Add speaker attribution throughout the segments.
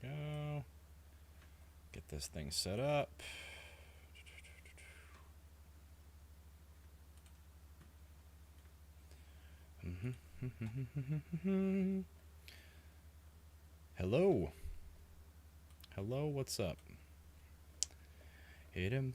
Speaker 1: go. Get this thing set up. Hello. Hello, what's up? Alright.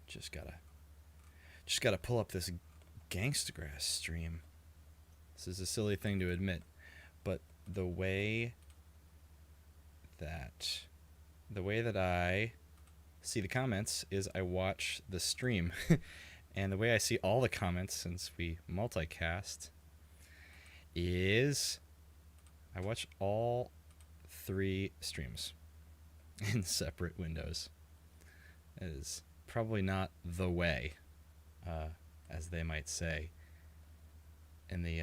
Speaker 1: Just gotta pull up this Gangstagrass stream. This is a silly thing to admit, but the way that I see the comments is I watch the stream. And the way I see all the comments, since we multicast, is I watch all 3 streams in separate windows. That is probably not the way, as they might say in the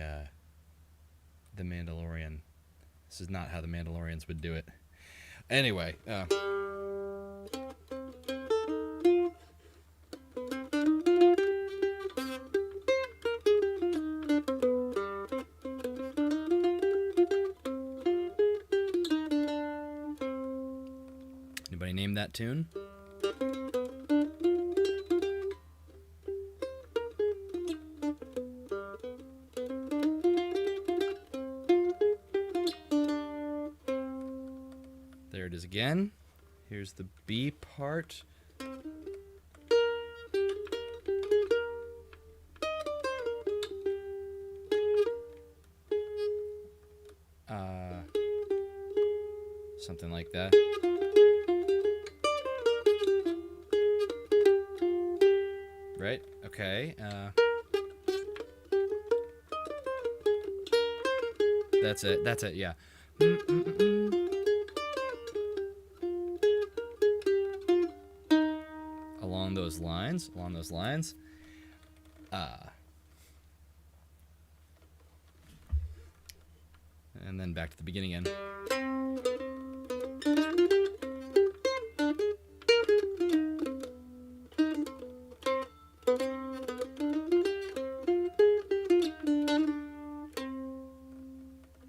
Speaker 1: Mandalorian. This is not how the Mandalorians would do it. Anyway, anybody name that tune? There it is again. Here's the B part. Something like that. Right? Okay. That's it. That's it. Yeah. Along those lines. And then back to the beginning again.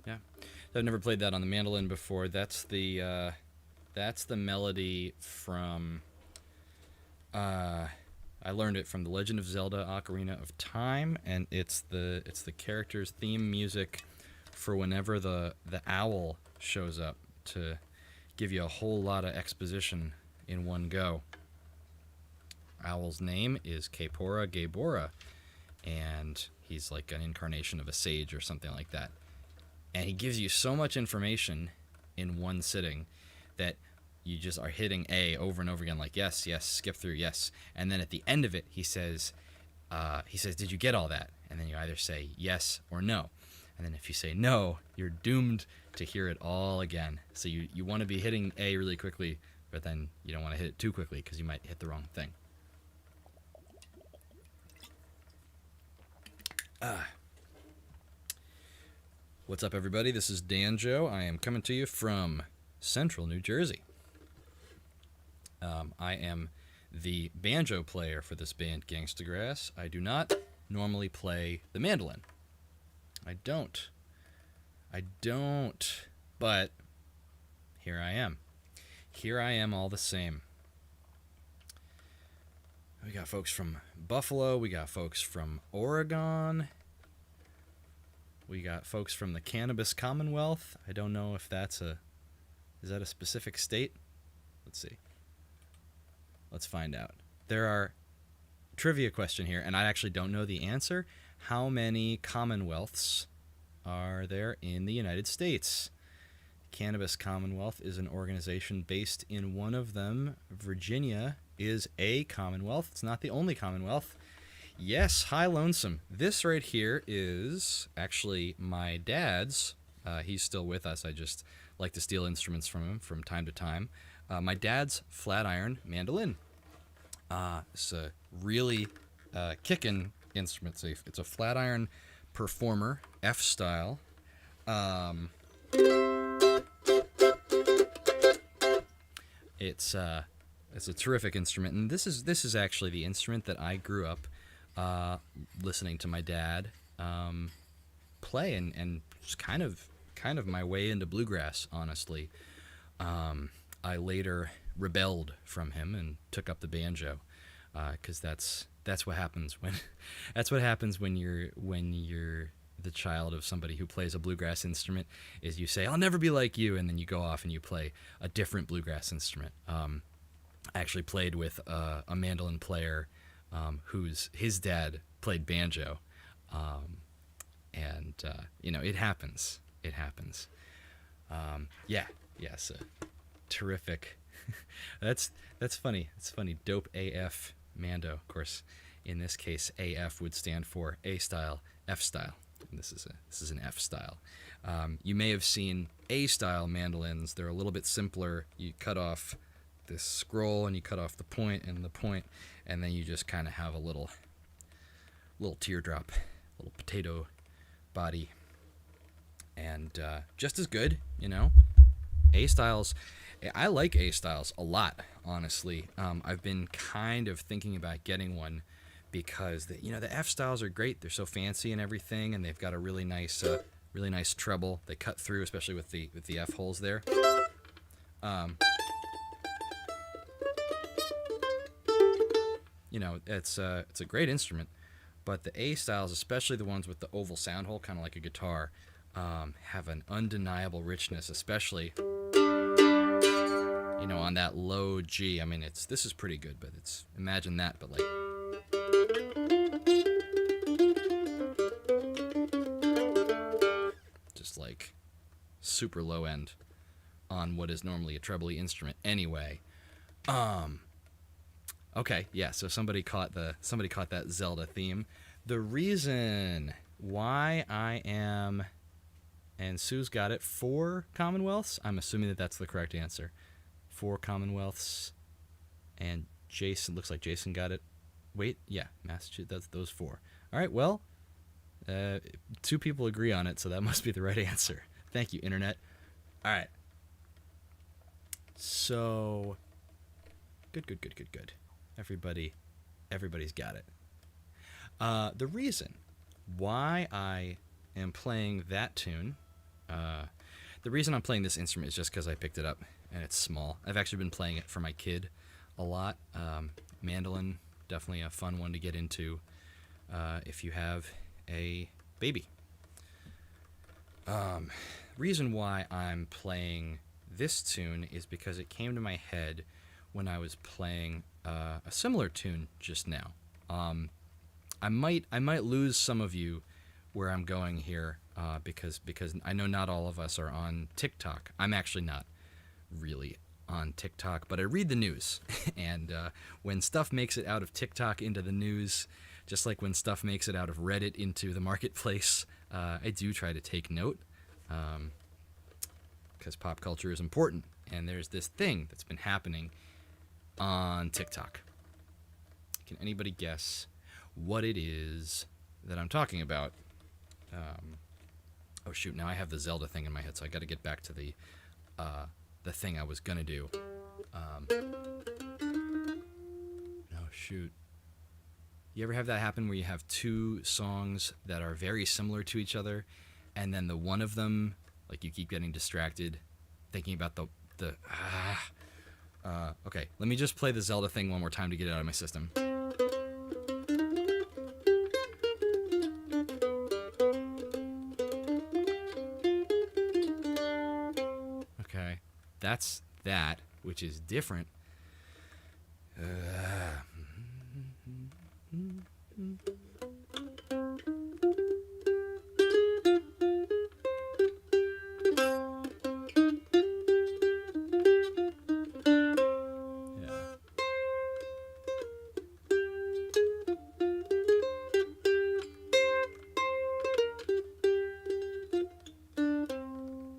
Speaker 1: Yeah, I've never played that on the mandolin before. That's the melody from. I learned it from The Legend of Zelda: Ocarina of Time, and it's the character's theme music for whenever the owl shows up to give you a whole lot of exposition in one go. Owl's name is Kapora Gaebora, and he's like an incarnation of a sage or something like that. And he gives you so much information in one sitting that you just are hitting A over and over again, like yes, yes, skip through, yes. And then at the end of it, he says, did you get all that? And then you either say yes or no. And then if you say no, you're doomed to hear it all again. So you want to be hitting A really quickly, but then you don't want to hit it too quickly because you might hit the wrong thing. What's up, everybody? This is Danjo. I am coming to you from Central New Jersey. I am the banjo player for this band, Gangstagrass. I do not normally play the mandolin. I don't. But here I am. Here I am all the same. We got folks from Buffalo. We got folks from Oregon. We got folks from the Cannabis Commonwealth. I don't know if is that a specific state? Let's see. Let's find out. There are trivia question here, and I actually don't know the answer. How many commonwealths are there in the United States? Cannabis Commonwealth is an organization based in one of them. Virginia is a commonwealth. It's not the only commonwealth. Yes, hi, Lonesome. This right here is actually my dad's. He's still with us. I just like to steal instruments from him from time to time. My dad's flat iron mandolin. It's a really kickin' instrument. It's a flat iron Performer F style Um, it's a terrific instrument, and this is actually the instrument that I grew up listening to my dad play, and just kind of my way into bluegrass. Honestly, I later rebelled from him and took up the banjo, because that's what happens when that's what happens when you're the child of somebody who plays a bluegrass instrument. Is you say, I'll never be like you, and then you go off and you play a different bluegrass instrument. I actually played with a mandolin player his dad played banjo, and it happens. It happens. Yes, terrific. That's funny. It's funny. Dope AF Mando. Of course, in this case, AF would stand for A style, F style. And this is an F style. You may have seen A style mandolins. They're a little bit simpler. You cut off this scroll and you cut off the point, and then you just kind of have a little teardrop, little potato body, and just as good. A styles. I like A styles a lot, honestly. I've been kind of thinking about getting one because the F styles are great. They're so fancy and everything, and they've got a really nice treble. They cut through, especially with the F holes there. It's a great instrument, but the A styles, especially the ones with the oval sound hole, kind of like a guitar, have an undeniable richness, especially on that low G. I mean, this is pretty good, but imagine that, but like. Just like super low end on what is normally a trebly instrument anyway. Okay, yeah, so somebody caught that Zelda theme. The reason why I am, and Sue's got it, 4 Commonwealths. I'm assuming that's the correct answer. 4 Commonwealths, and Jason, looks like Jason got it. Wait, yeah, Massachusetts, that's those 4. All right, well, 2 people agree on it, so that must be the right answer. Thank you, Internet. All right. So, good. Everybody's got it. The reason why I am playing that tune, the reason I'm playing this instrument is just because I picked it up and it's small. I've actually been playing it for my kid a lot. Mandolin, definitely a fun one to get into if you have a baby. Reason why I'm playing this tune is because it came to my head when I was playing a similar tune just now. I might lose some of you where I'm going here because I know not all of us are on TikTok. I'm actually not really on TikTok, but I read the news, and when stuff makes it out of TikTok into the news, just like when stuff makes it out of Reddit into the marketplace, I do try to take note, because pop culture is important, and there's this thing that's been happening on TikTok. Can anybody guess what it is that I'm talking about? Oh shoot, now I have the Zelda thing in my head, so I got to get back to the thing I was gonna do. Oh shoot. You ever have that happen where you have 2 songs that are very similar to each other, and then the one of them, like, you keep getting distracted thinking about okay, let me just play the Zelda thing one more time to get it out of my system. Okay, that's that, which is different.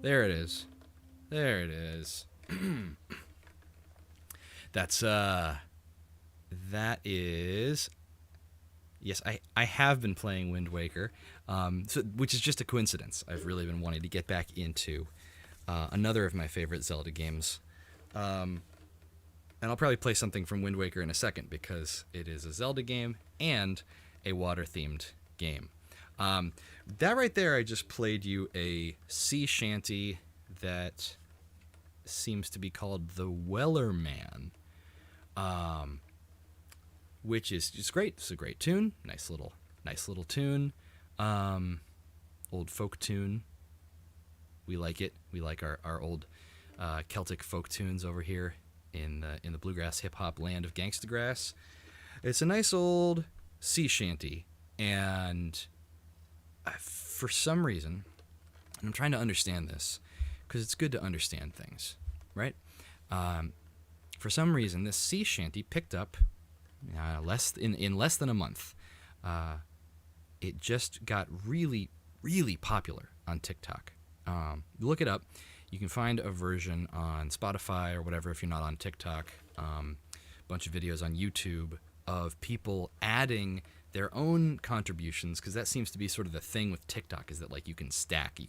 Speaker 1: There it is. There it is. That is... Yes, I have been playing Wind Waker, which is just a coincidence. I've really been wanting to get back into another of my favorite Zelda games. And I'll probably play something from Wind Waker in a second because it is a Zelda game and a water-themed game. That right there, I just played you a sea shanty that seems to be called The Weller Man, which is just great. It's a great tune. Nice little tune. Old folk tune. We like it. We like our old Celtic folk tunes over here in the bluegrass hip hop land of Gangstagrass. It's a nice old sea shanty, and for some reason, and I'm trying to understand this because it's good to understand things, right? For some reason, this sea shanty picked up in less than a month. It just got really, really popular on TikTok. Look it up. You can find a version on Spotify or whatever if you're not on TikTok. Bunch of videos on YouTube of people adding their own contributions, because that seems to be sort of the thing with TikTok, is that like you can stack,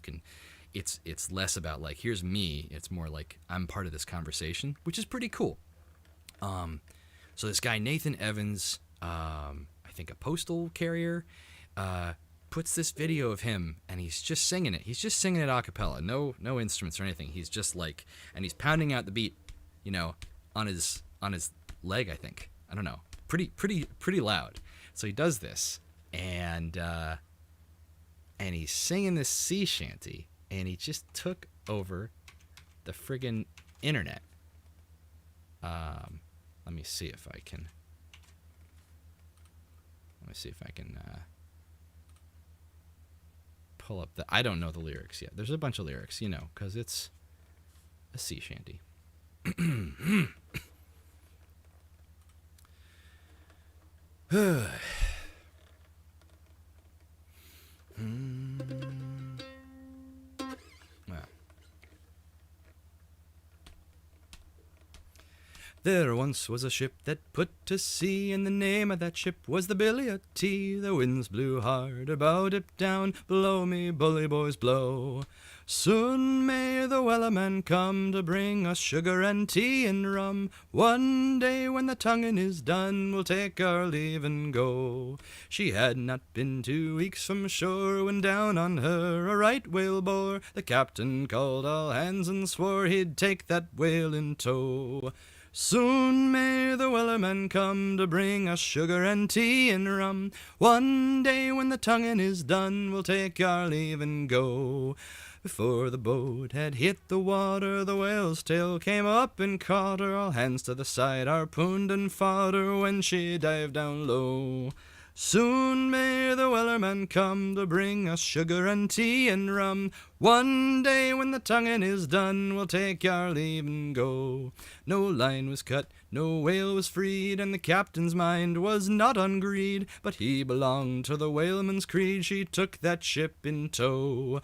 Speaker 1: it's less about like here's me, it's more like I'm part of this conversation, which is pretty cool. So this guy Nathan Evans, I think a postal carrier, puts this video of him, and he's just singing it. He's just singing it a cappella, no instruments or anything. He's just like, and he's pounding out the beat, on his leg, I think. I don't know, pretty loud. So he does this, and he's singing this sea shanty, and he just took over the friggin' internet. Let me see if I can. Pull up the. I don't know the lyrics yet. There's a bunch of lyrics, because it's a sea shanty. Well, there once was a ship that put to sea, and the name of that ship was the Billy o' Tea. The winds blew hard, about it down, blow me bully boys blow. Soon may the wellerman come to bring us sugar and tea and rum. One day when the tonguing is done, we'll take our leave and go. She had not been 2 weeks from shore when down on her a right whale bore. The captain called all hands and swore he'd take that whale in tow. Soon may the wellerman come to bring us sugar and tea and rum. One day when the tonguing is done, we'll take our leave and go. Before the boat had hit the water, the whale's tail came up and caught her. All hands to the side, harpooned and fought her when she dived down low. Soon may the wellerman come to bring us sugar and tea and rum. One day when the tonguing is done, we'll take our leave and go. No line was cut, no whale was freed, and the captain's mind was not on greed, but he belonged to the whaleman's creed. She took that ship in tow.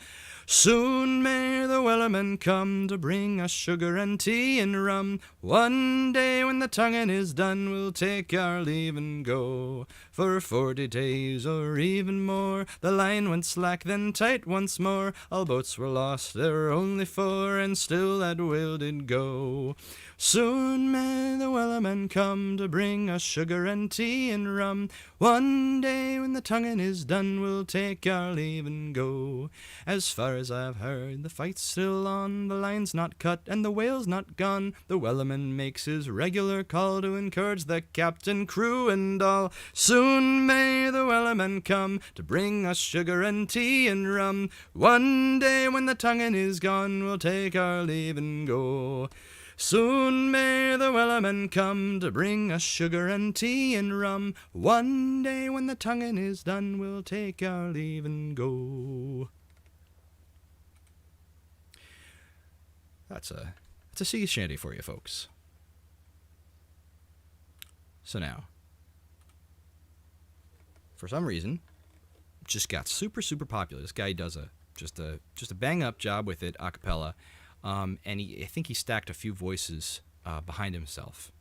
Speaker 1: Soon may the wellerman come to bring us sugar and tea and rum. One day when the tonguing is done, we'll take our leave and go. For 40 days or even more, the line went slack, then tight once more. All boats were lost, there were only 4, and still that whale did go. Soon may the wellerman come to bring us sugar and tea and rum. One day when the tonguing is done, we'll take our leave and go. As far as I've heard, the fight's still on, the line's not cut and the whale's not gone. The wellerman makes his regular call to encourage the captain, crew, and all. Soon may the wellerman come to bring us sugar and tea and rum. One day when the tonguing is gone, we'll take our leave and go. Soon may the wellerman come to bring us sugar and tea and rum. One day when the tonguing is done, we'll take our leave and go. That's a sea shanty for you folks. So now, for some reason, just got super popular. This guy does just a bang up job with it a cappella. And I think he stacked a few voices behind himself,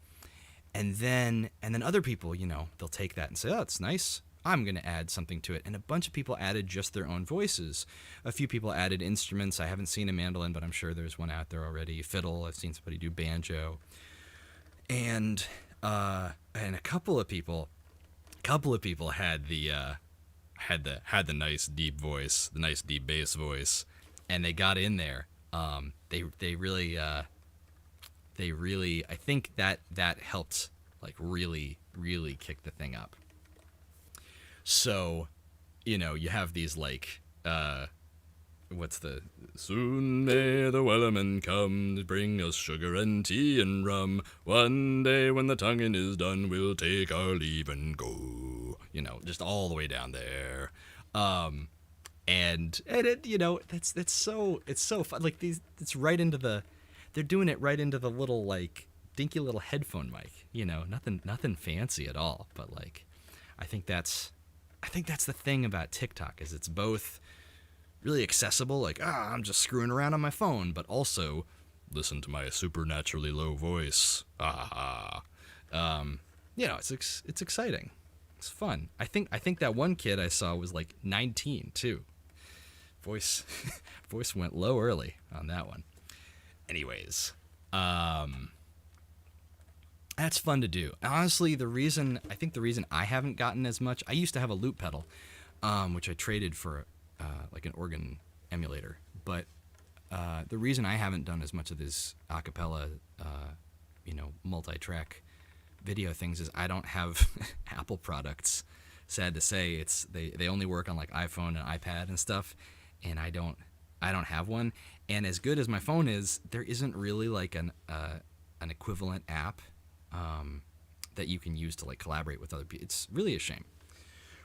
Speaker 1: and then other people, they'll take that and say, "Oh, it's nice. I'm going to add something to it. And a bunch of people added just their own voices. A few people added instruments. I haven't seen a mandolin, but I'm sure there's one out there already. Fiddle. I've seen somebody do banjo. And a couple of people had the nice deep voice, the nice deep bass voice, and they got in there. They really I think that helped like really kick the thing up. So, you have these like what's the soon may the wellerman come to bring us sugar and tea and rum. One day when the tonguing is done, we'll take our leave and go. Just all the way down there. And it, it's so fun. Like it's right into they're doing it right into the little like dinky little headphone mic. Nothing fancy at all. But like, I think that's the thing about TikTok is it's both really accessible, like I'm just screwing around on my phone, but also listen to my supernaturally low voice. It's exciting. It's fun. I think that one kid I saw was like 19 too. Voice went low early on that one. Anyways, that's fun to do. Honestly, the reason I haven't gotten as much, I used to have a loop pedal, which I traded for like an organ emulator. But the reason I haven't done as much of this acapella, multi-track video things is I don't have Apple products. Sad to say, they only work on like iPhone and iPad and stuff, and I don't have one. And as good as my phone is, there isn't really like an equivalent app that you can use to like collaborate with other people. It's really a shame.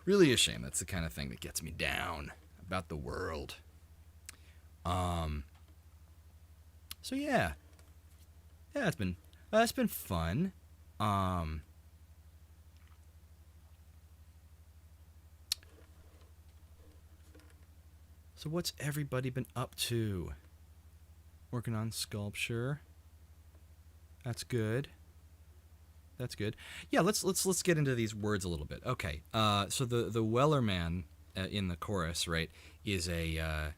Speaker 1: Really a shame. That's the kind of thing that gets me down about the world. So yeah, it's been fun. So what's everybody been up to? Working on sculpture. That's good. Yeah, let's get into these words a little bit. Okay. So the Wellerman in the chorus, right, is I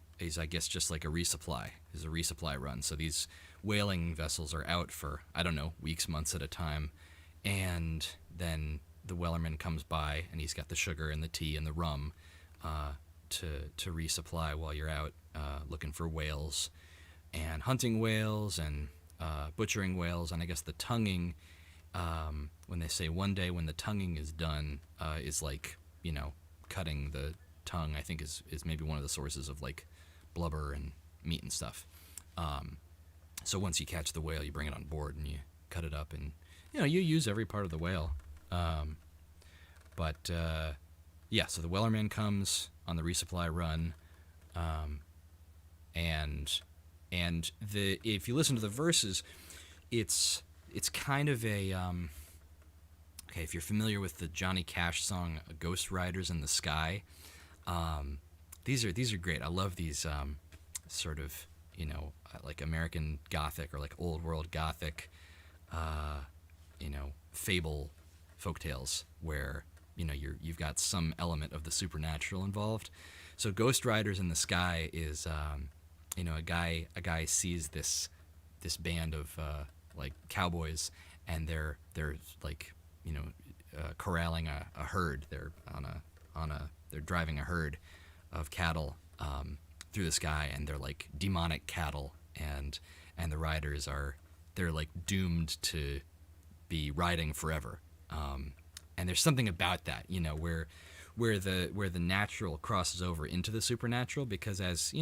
Speaker 1: guess just like a resupply. Is a resupply run. So these whaling vessels are out for, I don't know, weeks, months at a time, and then the Wellerman comes by and he's got the sugar and the tea and the rum to resupply while you're out looking for whales and hunting whales and butchering whales. And I guess the tonguing, when they say one day when the tonguing is done, is like, cutting the tongue, I think is maybe one of the sources of like blubber and meat and stuff. So once you catch the whale, you bring it on board and you cut it up, and you use every part of the whale. But so the Wellerman comes on the resupply run, and if you listen to the verses, it's kind of a okay, if you're familiar with the Johnny Cash song "Ghost Riders in the Sky," these are great. I love these sort of like American Gothic or like old world Gothic fable folktales where you've got some element of the supernatural involved. So Ghost Riders in the Sky is a guy sees this band of like cowboys, and they're like corralling a herd. They're they're driving a herd of cattle through the sky, and they're like demonic cattle, and the riders they're like doomed to be riding forever. And there's something about that, where the natural crosses over into the supernatural, because as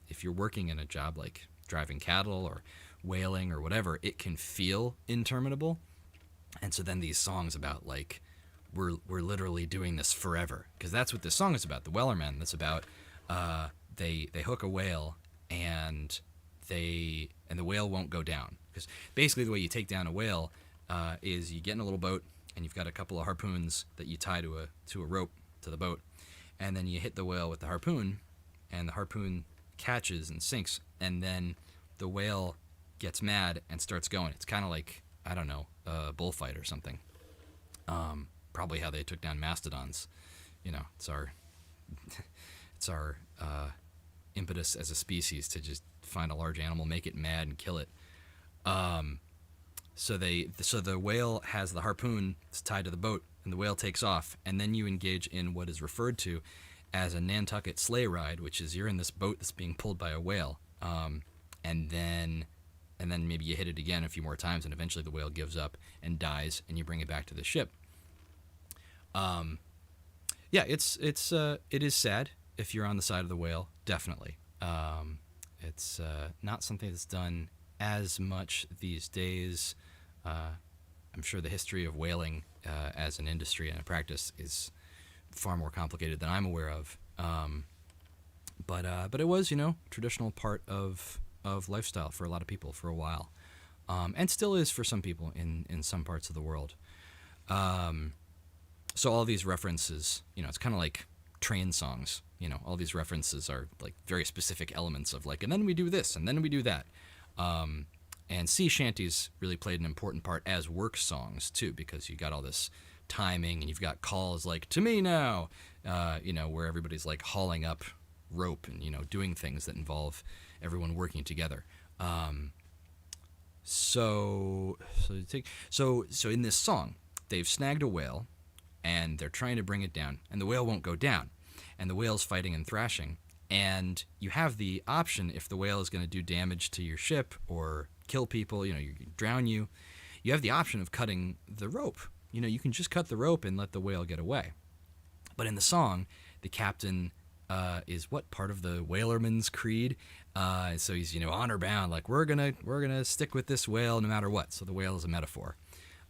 Speaker 1: if you're working in a job like driving cattle or whaling or whatever, it can feel interminable. And so then these songs about like we're literally doing this forever, because that's what this song is about. The Wellerman, that's about they hook a whale, and the whale won't go down, because basically the way you take down a whale is you get in a little boat, and you've got a couple of harpoons that you tie to a rope to the boat, and then you hit the whale with the harpoon, and the harpoon catches and sinks, and then the whale gets mad and starts going. It's kind of like, a bullfight or something. Probably how they took down mastodons it's our it's our impetus as a species to just find a large animal, make it mad, and kill it. So the whale has the harpoon. It's tied to the boat, and the whale takes off. And then you engage in what is referred to as a Nantucket sleigh ride, which is you're in this boat that's being pulled by a whale, and then maybe you hit it again a few more times, and eventually the whale gives up and dies, and you bring it back to the ship. Yeah, it is sad if you're on the side of the whale, definitely. It's not something that's done as much these days. I'm sure the history of whaling as an industry and a practice is far more complicated than I'm aware of. But it was, traditional part of lifestyle for a lot of people for a while, and still is for some people in some parts of the world. So all these references, it's kind of like train songs. All these references are like very specific elements of like, and then we do this, and then we do that. And sea shanties really played an important part as work songs too, because you got all this timing, and you've got calls like "to me now," where everybody's like hauling up rope and doing things that involve everyone working together. So in this song, they've snagged a whale, and they're trying to bring it down, and the whale won't go down, and the whale's fighting and thrashing. And you have the option, if the whale is going to do damage to your ship or kill people, drown you, you have the option of cutting the rope. You can just cut the rope and let the whale get away. But in the song, the captain is what part of the whalerman's creed? So he's honor bound, like we're gonna stick with this whale no matter what. So the whale is a metaphor.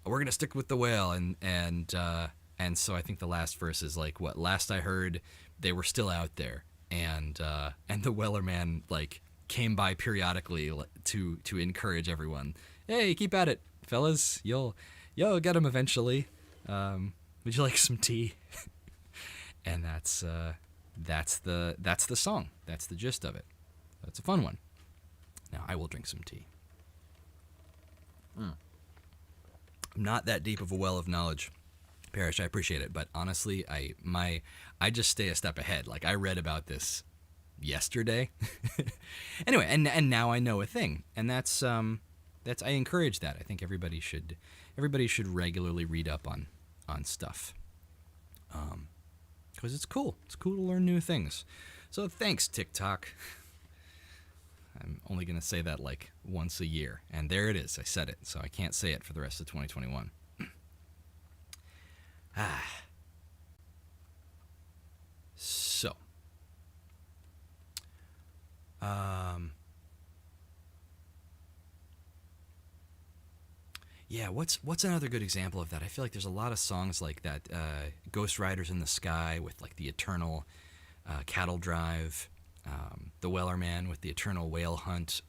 Speaker 1: We're gonna stick with the whale, and so I think the last verse is like, what? Last I heard, they were still out there. And the Wellerman like came by periodically to encourage everyone. Hey, keep at it, fellas. You'll get them eventually. Would you like some tea? And that's the song. That's the gist of it. That's a fun one. Now I will drink some tea. I'm not that deep of a well of knowledge, Parrish. I appreciate it, but honestly, I just stay a step ahead. Like I read about this yesterday. Anyway, and now I know a thing, and that's I encourage that. I think everybody should regularly read up on stuff, because it's cool. It's cool to learn new things. So thanks, TikTok. I'm only gonna say that like once a year, and there it is. I said it, so I can't say it for the rest of 2021. So, yeah, what's another good example of that? I feel like there's a lot of songs like that. Ghost Riders in the Sky with like the eternal cattle drive, the Wellerman with the eternal whale hunt.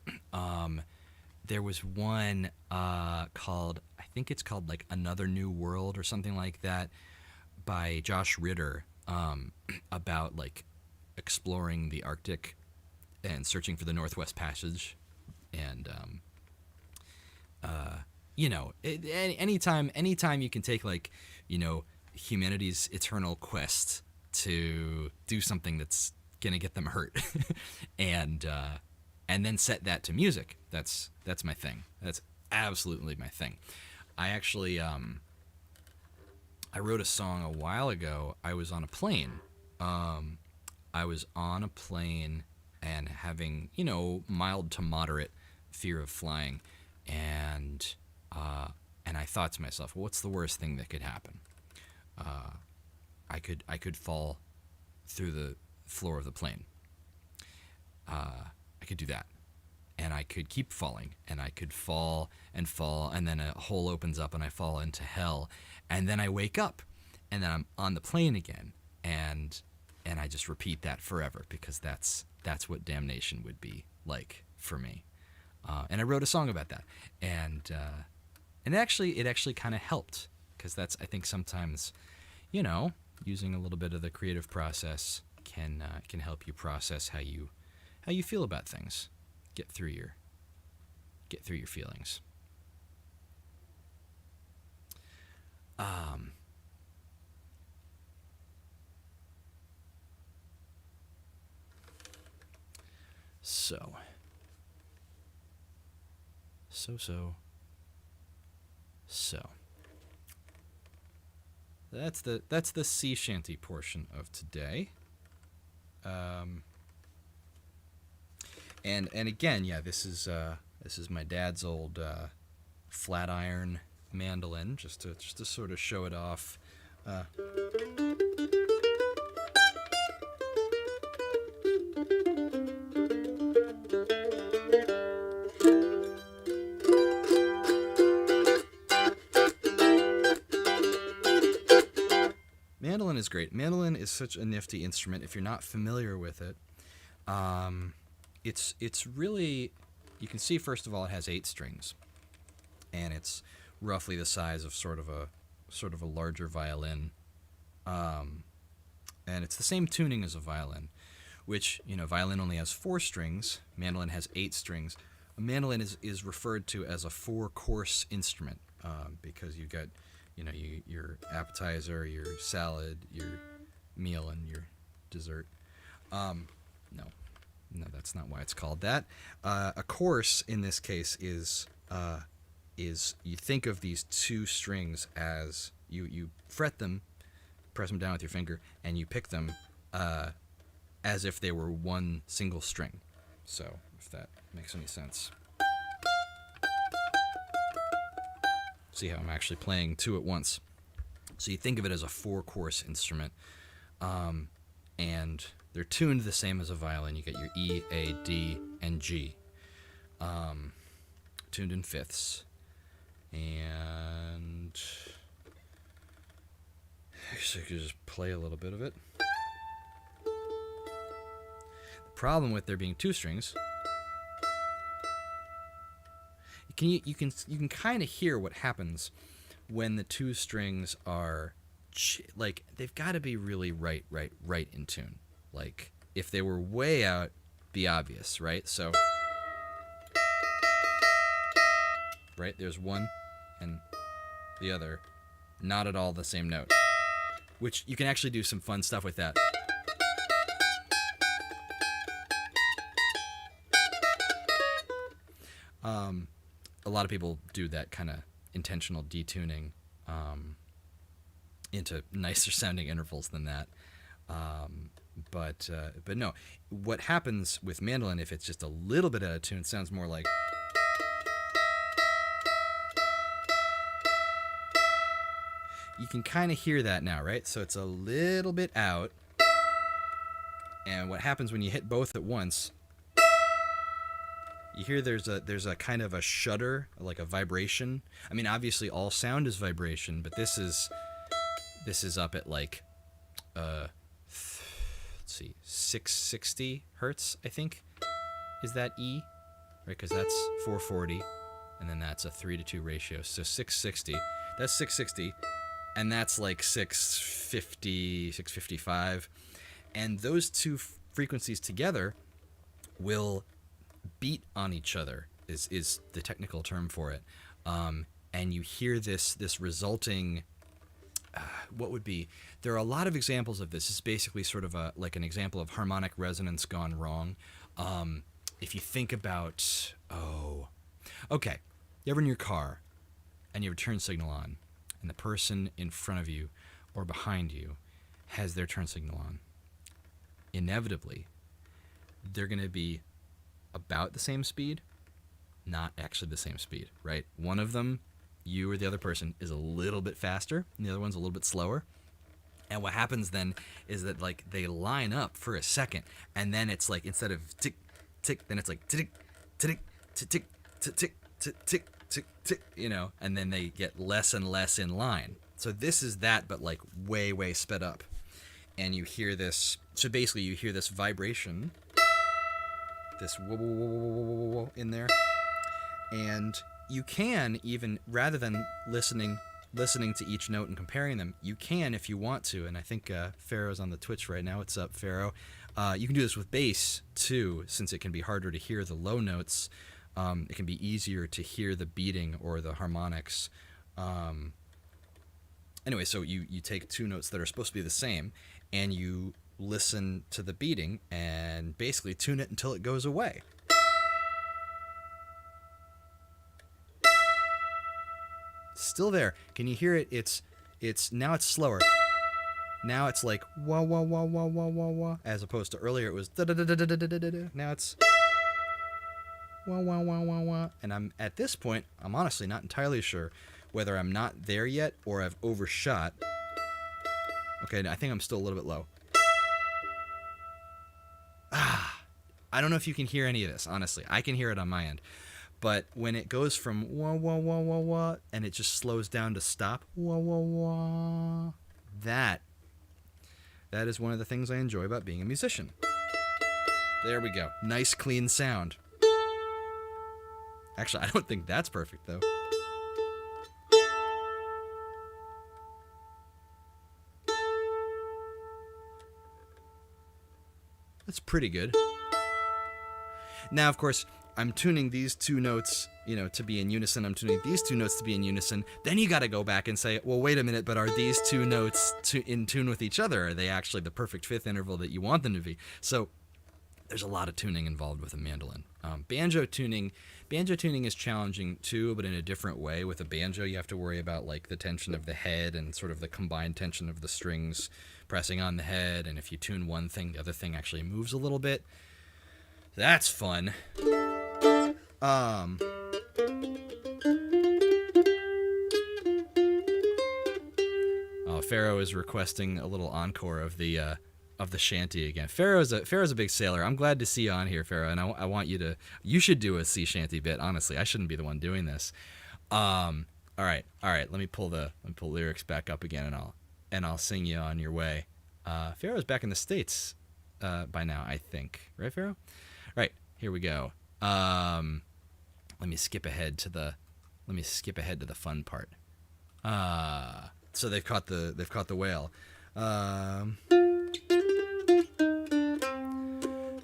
Speaker 1: There was one called, I think it's called like Another New World or something like that, by Josh Ritter, about like exploring the Arctic and searching for the Northwest Passage. And anytime you can take like humanity's eternal quest to do something that's gonna get them hurt, and then set that to music. That's my thing. That's absolutely my thing. I actually I wrote a song a while ago. I was on a plane. And having mild to moderate fear of flying, and I thought to myself, well, what's the worst thing that could happen? I could fall through the floor of the plane. I could do that, and I could keep falling, and I could fall, and then a hole opens up, and I fall into hell, and then I wake up, and then I'm on the plane again, and I just repeat that forever, because that's what damnation would be like for me. And I wrote a song about that, and it actually kind of helped, because that's, I think, sometimes, using a little bit of the creative process can help you process how you feel about things, get through your feelings. So. So. That's the sea shanty portion of today. And again, yeah, this is my dad's old flat iron mandolin, just to sort of show it off. Mandolin is great. Mandolin is such a nifty instrument. If you're not familiar with it, it's really, you can see first of all it has 8 strings, and it's roughly the size of sort of a larger violin, and it's the same tuning as a violin, which, violin only has 4 strings. Mandolin has 8 strings. A mandolin is referred to as a 4-course instrument because you got your appetizer, your salad, your meal, and your dessert. No, that's not why it's called that. A course in this case is you think of these 2 strings as you fret them, press them down with your finger, and you pick them as if they were one single string. So, if that makes any sense. See how I'm actually playing 2 at once. So you think of it as a 4-course instrument, and they're tuned the same as a violin. You get your E, A, D, and G, tuned in fifths. And actually, I could just play a little bit of it. The problem with there being 2 strings, you can kind of hear what happens when the 2 strings are like, they've got to be really right in tune. Like, if they were way out, be obvious, right? So, right, there's one and the other, not at all the same note, which you can actually do some fun stuff with that. A lot of people do that kind of intentional detuning into nicer sounding intervals than that. But no, what happens with mandolin, if it's just a little bit out of tune, it sounds more like. You can kind of hear that now, right? So it's a little bit out. And what happens when you hit both at once, you hear there's a kind of a shudder, like a vibration. I mean, obviously all sound is vibration, but this is up at like let's see, 660 hertz, I think, is that E, right? Because that's 440, and then that's a 3-to-2 ratio. So 660, that's 660, and that's like 650, 655, and those 2 frequencies together will beat on each other, is the technical term for it, and you hear this resulting. What would be? There are a lot of examples of this. It's basically sort of like an example of harmonic resonance gone wrong. If you think about, okay, you ever in your car and you have a turn signal on, and the person in front of you or behind you has their turn signal on, inevitably they're going to be about the same speed, not actually the same speed, right? One of them, you or the other person, is a little bit faster, and the other one's a little bit slower. And what happens then is that, like, they line up for a second, and then it's like, instead of tick, tick, then it's like tick, tick, tick, tick, tick, tick, tick, tick, tick, tick, and then they get less and less in line. So this is that, but like way, way sped up. And you hear this, so basically you hear this vibration, this whoa, whoa, whoa, whoa, whoa, whoa, whoa in there. And you can, even rather than listening to each note and comparing them, you can, if you want to, and I think Pharaoh's on the Twitch right now. What's up, Pharaoh? You can do this with bass too, since it can be harder to hear the low notes. It can be easier to hear the beating or the harmonics. Anyway, so you take 2 notes that are supposed to be the same, and you listen to the beating and basically tune it until it goes away. Still there. Can you hear it? It's now it's slower. Now it's like wah wah wah wah wah wah wah, as opposed to earlier it was da da da da da da da da. Now it's wah wah wah wah wah. And I'm at this point, I'm honestly not entirely sure whether I'm not there yet or I've overshot. Okay, I think I'm still a little bit low. I don't know if you can hear any of this, honestly. I can hear it on my end. But when it goes from wah wah wah wah wah and it just slows down to stop wah wah wah, that is one of the things I enjoy about being a musician. There we go. Nice clean sound. Actually, I don't think that's perfect though. That's pretty good. Now, of course, I'm tuning these two notes, to be in unison. I'm tuning these two notes to be in unison. Then you got to go back and say, well, wait a minute, but are these two notes in tune with each other? Are they actually the perfect fifth interval that you want them to be? So there's a lot of tuning involved with a mandolin. Banjo tuning is challenging too, but in a different way. With a banjo, you have to worry about like the tension of the head and sort of the combined tension of the strings pressing on the head. And if you tune one thing, the other thing actually moves a little bit. That's fun. Pharaoh is requesting a little encore of the shanty again. Pharaoh's a big sailor. I'm glad to see you on here, Pharaoh, and I want you should do a sea shanty bit. Honestly, I shouldn't be the one doing this. All right. Let me pull lyrics back up again, and I'll sing you on your way. Pharaoh's back in the States by now, I think. Right, Pharaoh? Right, here we go. Let me skip ahead to the fun part. So they've caught the whale.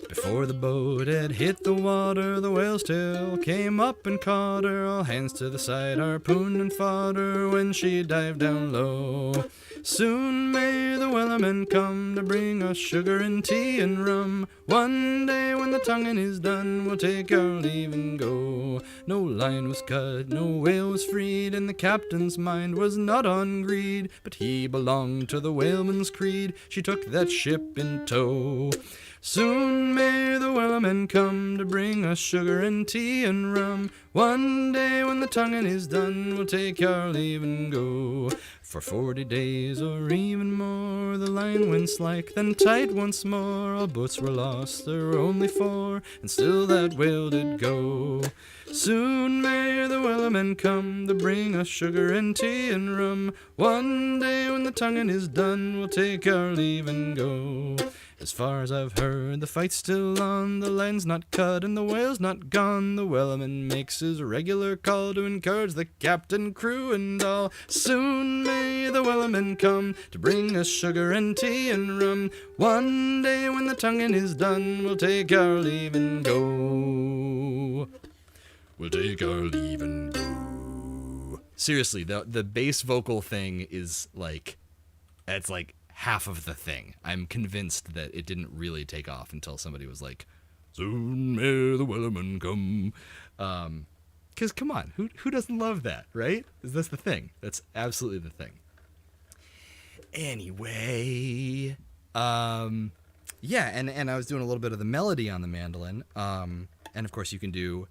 Speaker 1: Before the boat had hit the water, the whale's tail came up and caught her. All hands to the side, harpoon and fought her when she dived down low. Soon may the wellerman come to bring us sugar and tea and rum. One day when the tonguing is done, we'll take our leave and go. No line was cut, no whale was freed, and the captain's mind was not on greed, but he belonged to the whaleman's creed. She took that ship in tow. Soon may the wellerman come to bring us sugar and tea and rum. One day when the tonguing is done, we'll take our leave and go. For 40 days or even more, the line went slack, then tight once more. All boats were lost, there were only 4, and still that whale did go. Soon may the wellerman come to bring us sugar and tea and rum. One day when the tonguing is done, we'll take our leave and go. As far as I've heard, the fight's still on, the line's not cut and the whale's not gone. The wellerman makes his regular call to encourage the captain, crew, and all. Soon may the wellerman come to bring us sugar and tea and rum. One day when the tonguing is done, we'll take our leave and go. We'll take our leave and go. Seriously, the bass vocal thing is like, it's like half of the thing. I'm convinced that it didn't really take off until somebody was like, soon may the wellerman come. Because come on, who doesn't love that, right? Is this the thing? That's absolutely the thing. Anyway, yeah, and I was doing a little bit of the melody on the mandolin. And of course you can do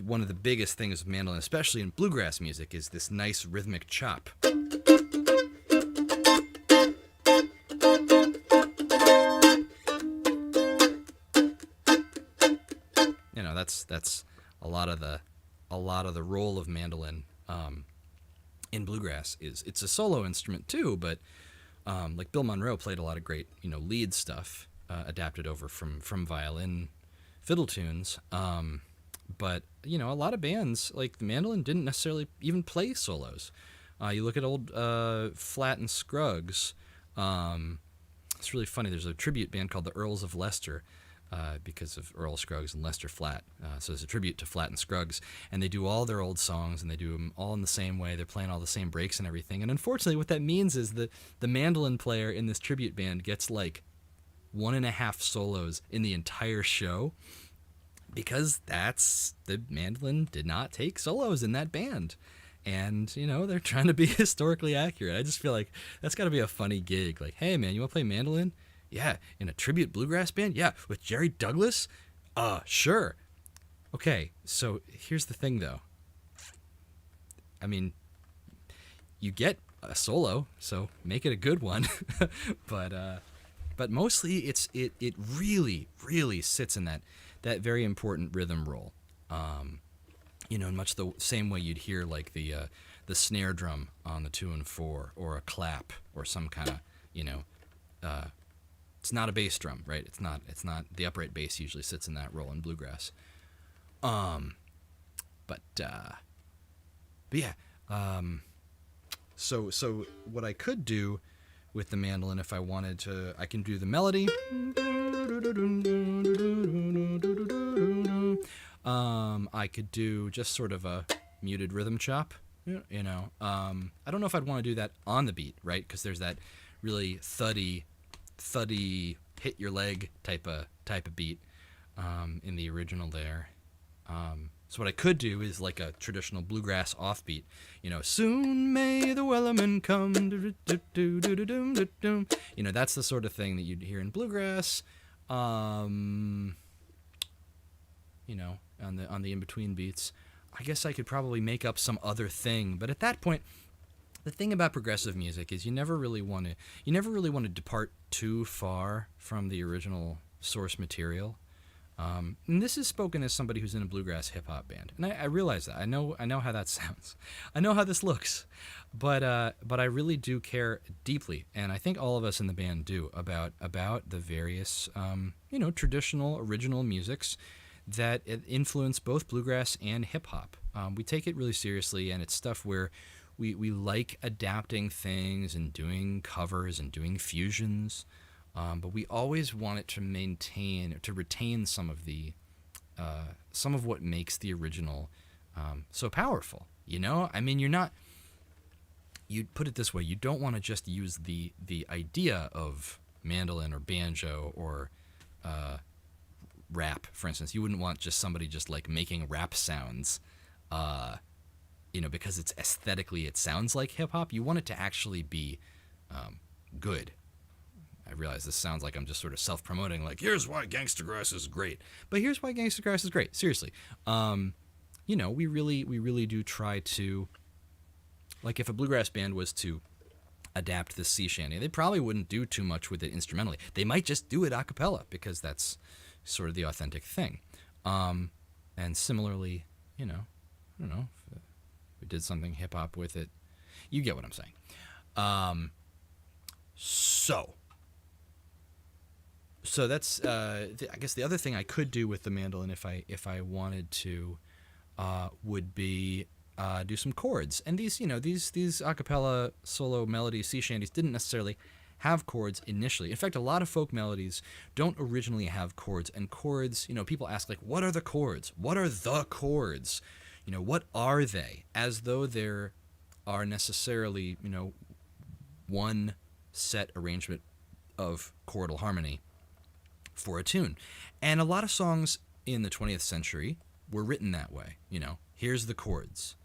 Speaker 1: one of the biggest things with mandolin, especially in bluegrass music, is this nice rhythmic chop. That's a lot of the role of mandolin in bluegrass is it's a solo instrument too, but like Bill Monroe played a lot of great lead stuff adapted over from violin fiddle tunes, but a lot of bands like the mandolin didn't necessarily even play solos. You look at old Flatt and Scruggs. It's really funny. There's a tribute band called the Earls of Leicester. Because of Earl Scruggs and Lester Flatt. So it's a tribute to Flatt and Scruggs, and they do all their old songs, and they do them all in the same way. They're playing all the same breaks and everything. And unfortunately, what that means is that the mandolin player in this tribute band gets like 1.5 solos in the entire show, because the mandolin did not take solos in that band. And, they're trying to be historically accurate. I just feel like that's got to be a funny gig. Like, hey, man, you want to play mandolin? Yeah. In a tribute bluegrass band? Yeah. With Jerry Douglas? Sure. Okay. So here's the thing, though. I mean, you get a solo, so make it a good one. But mostly it really, really sits in that very important rhythm role. In much the same way you'd hear like the snare drum on the 2 and 4, or a clap, or some kind of, it's not a bass drum, right? It's not the upright bass usually sits in that role in bluegrass. But yeah. So what I could do with the mandolin, if I wanted to, I can do the melody. I could do just sort of a muted rhythm chop. I don't know if I'd want to do that on the beat, right? Because there's that really thuddy, hit your leg type of beat in the original there. So what I could do is like a traditional bluegrass offbeat. Soon may the wellerman come. That's the sort of thing that you'd hear in bluegrass. On the in-between beats. I guess I could probably make up some other thing, but at that point, the thing about progressive music is you never really want to depart too far from the original source material. And this is spoken as somebody who's in a bluegrass hip hop band, and I realize that. I know how that sounds. I know how this looks, but I really do care deeply, and I think all of us in the band do, about the various traditional original musics that influence both bluegrass and hip hop. We take it really seriously, and it's stuff where we like adapting things and doing covers and doing fusions. But we always want it to retain some of what makes the original so powerful. I mean, you put it this way, you don't want to just use the idea of mandolin or banjo or rap, for instance. You wouldn't want just somebody just like making rap sounds, because it's aesthetically, it sounds like hip hop. You want it to actually be good. I realize this sounds like I'm just sort of self-promoting, like, here's why Gangstagrass is great. But here's why Gangstagrass is great. Seriously. We really do try to, like, if a bluegrass band was to adapt this sea shanty, they probably wouldn't do too much with it instrumentally. They might just do it a cappella, because that's sort of the authentic thing. And similarly, I don't know, if we did something hip-hop with it. You get what I'm saying. So that's I guess the other thing I could do with the mandolin if I wanted to would be do some chords. And these a cappella solo melodies, sea shanties, didn't necessarily have chords initially. In fact, a lot of folk melodies don't originally have chords. And chords, people ask, like, what are the chords? What are the chords? What are they? As though there are necessarily, one set arrangement of chordal harmony for a tune. And a lot of songs in the 20th century were written that way. Here's the chords.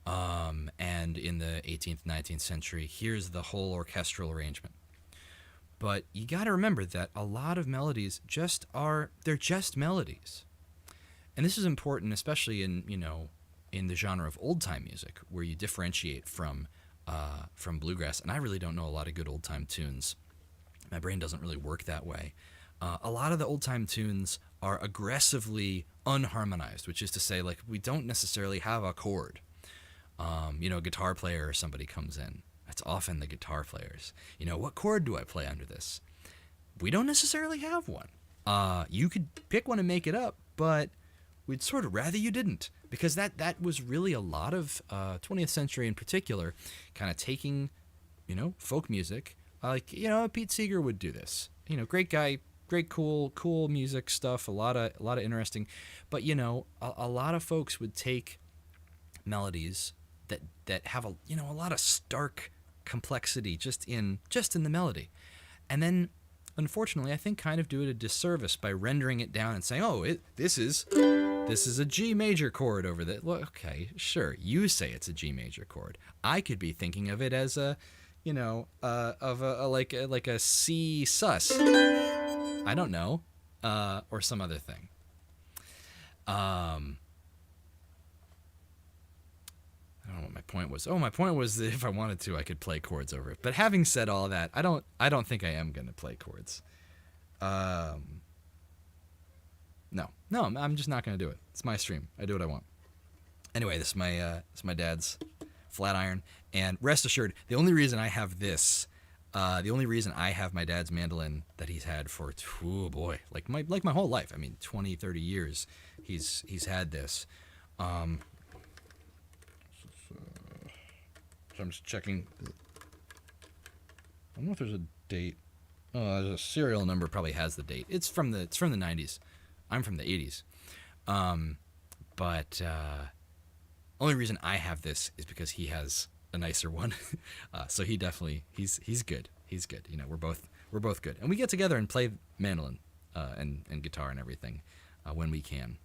Speaker 1: And in the 18th, 19th century, here's the whole orchestral arrangement. But you got to remember that a lot of melodies they're just melodies. And this is important, especially in the genre of old-time music, where you differentiate from bluegrass. And I really don't know a lot of good old-time tunes. My brain doesn't really work that way. A lot of the old-time tunes are aggressively unharmonized, which is to say, like, we don't necessarily have a chord. A guitar player or somebody comes in. That's often the guitar players. What chord do I play under this? We don't necessarily have one. You could pick one and make it up, but we'd sort of rather you didn't, because that was really a lot of 20th century in particular, kind of taking, folk music. Like, Pete Seeger would do this. Great guy, great, cool music stuff, a lot of interesting. But, a lot of folks would take melodies that have a lot of stark complexity just in the melody, and then unfortunately, I think kind of do it a disservice by rendering it down and saying, "Oh, this is a G major chord over there." Well, okay, sure, you say it's a G major chord. I could be thinking of it as a, like a C sus. I don't know, or some other thing. I don't know what my point was. Oh, my point was that if I wanted to, I could play chords over it. But having said all that, I don't think I am gonna play chords. No, I'm just not gonna do it. It's my stream. I do what I want. Anyway, this is my dad's flat iron, and rest assured, the only reason I have this, the only reason I have my dad's mandolin that he's had for like my whole life. I mean, 20, 30 years, he's had this. So I'm just checking. I don't know if there's a date. Oh, there's a serial number. Probably has the date. It's from the 90s. I'm from the 80s. But only reason I have this is because he has a nicer one. So he definitely he's good. He's good. You know, we're both good, and we get together and play mandolin and guitar and everything when we can.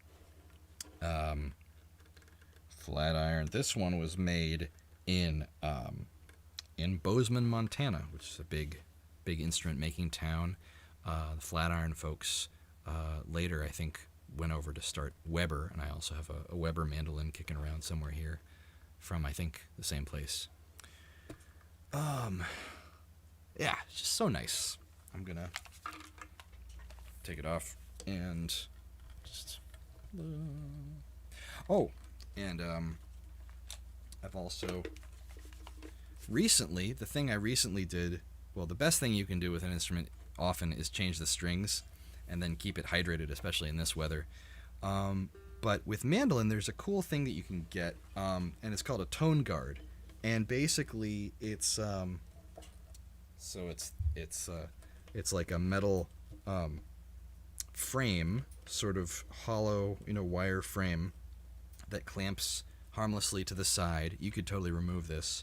Speaker 1: Flat iron. This one was made in Bozeman, Montana, which is a big instrument making town. The Flatiron folks later, I think, went over to start Weber, and I also have a Weber mandolin kicking around somewhere here from, I think, the same place. Yeah, it's just so nice. I'm gonna take it off and just I've also recently, the thing I recently did, well, the best thing you can do with an instrument often is change the strings and then keep it hydrated, especially in this weather. But with mandolin, there's a cool thing that you can get, and it's called a tone guard. And basically, it's like a metal frame, sort of hollow, wire frame that clamps harmlessly to the side. You could totally remove this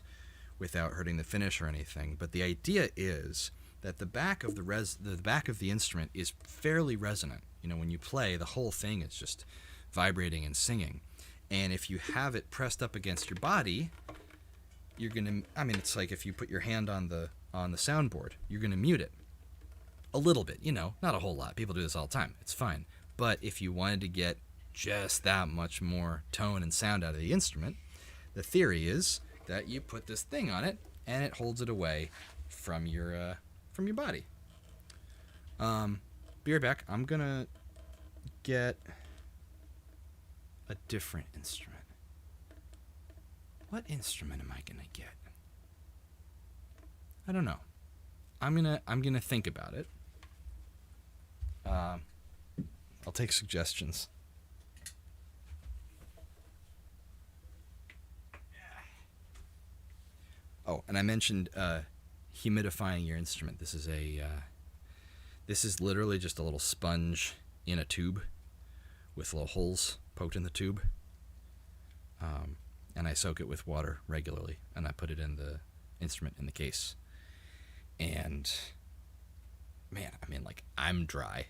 Speaker 1: without hurting the finish or anything. But the idea is that the back of the instrument is fairly resonant. When you play, the whole thing is just vibrating and singing. And if you have it pressed up against your body, you're gonna. I mean, it's like if you put your hand on the soundboard, you're gonna mute it a little bit. Not a whole lot. People do this all the time. It's fine. But if you wanted to get just that much more tone and sound out of the instrument, the theory is that you put this thing on it and it holds it away from your body. Be right back. I'm gonna get a different instrument. What instrument am I gonna get? I don't know. I'm gonna think about it. I'll take suggestions. Oh, and I mentioned humidifying your instrument. This is literally just a little sponge in a tube with little holes poked in the tube. And I soak it with water regularly, and I put it in the instrument in the case. And man, I mean, like, I'm dry,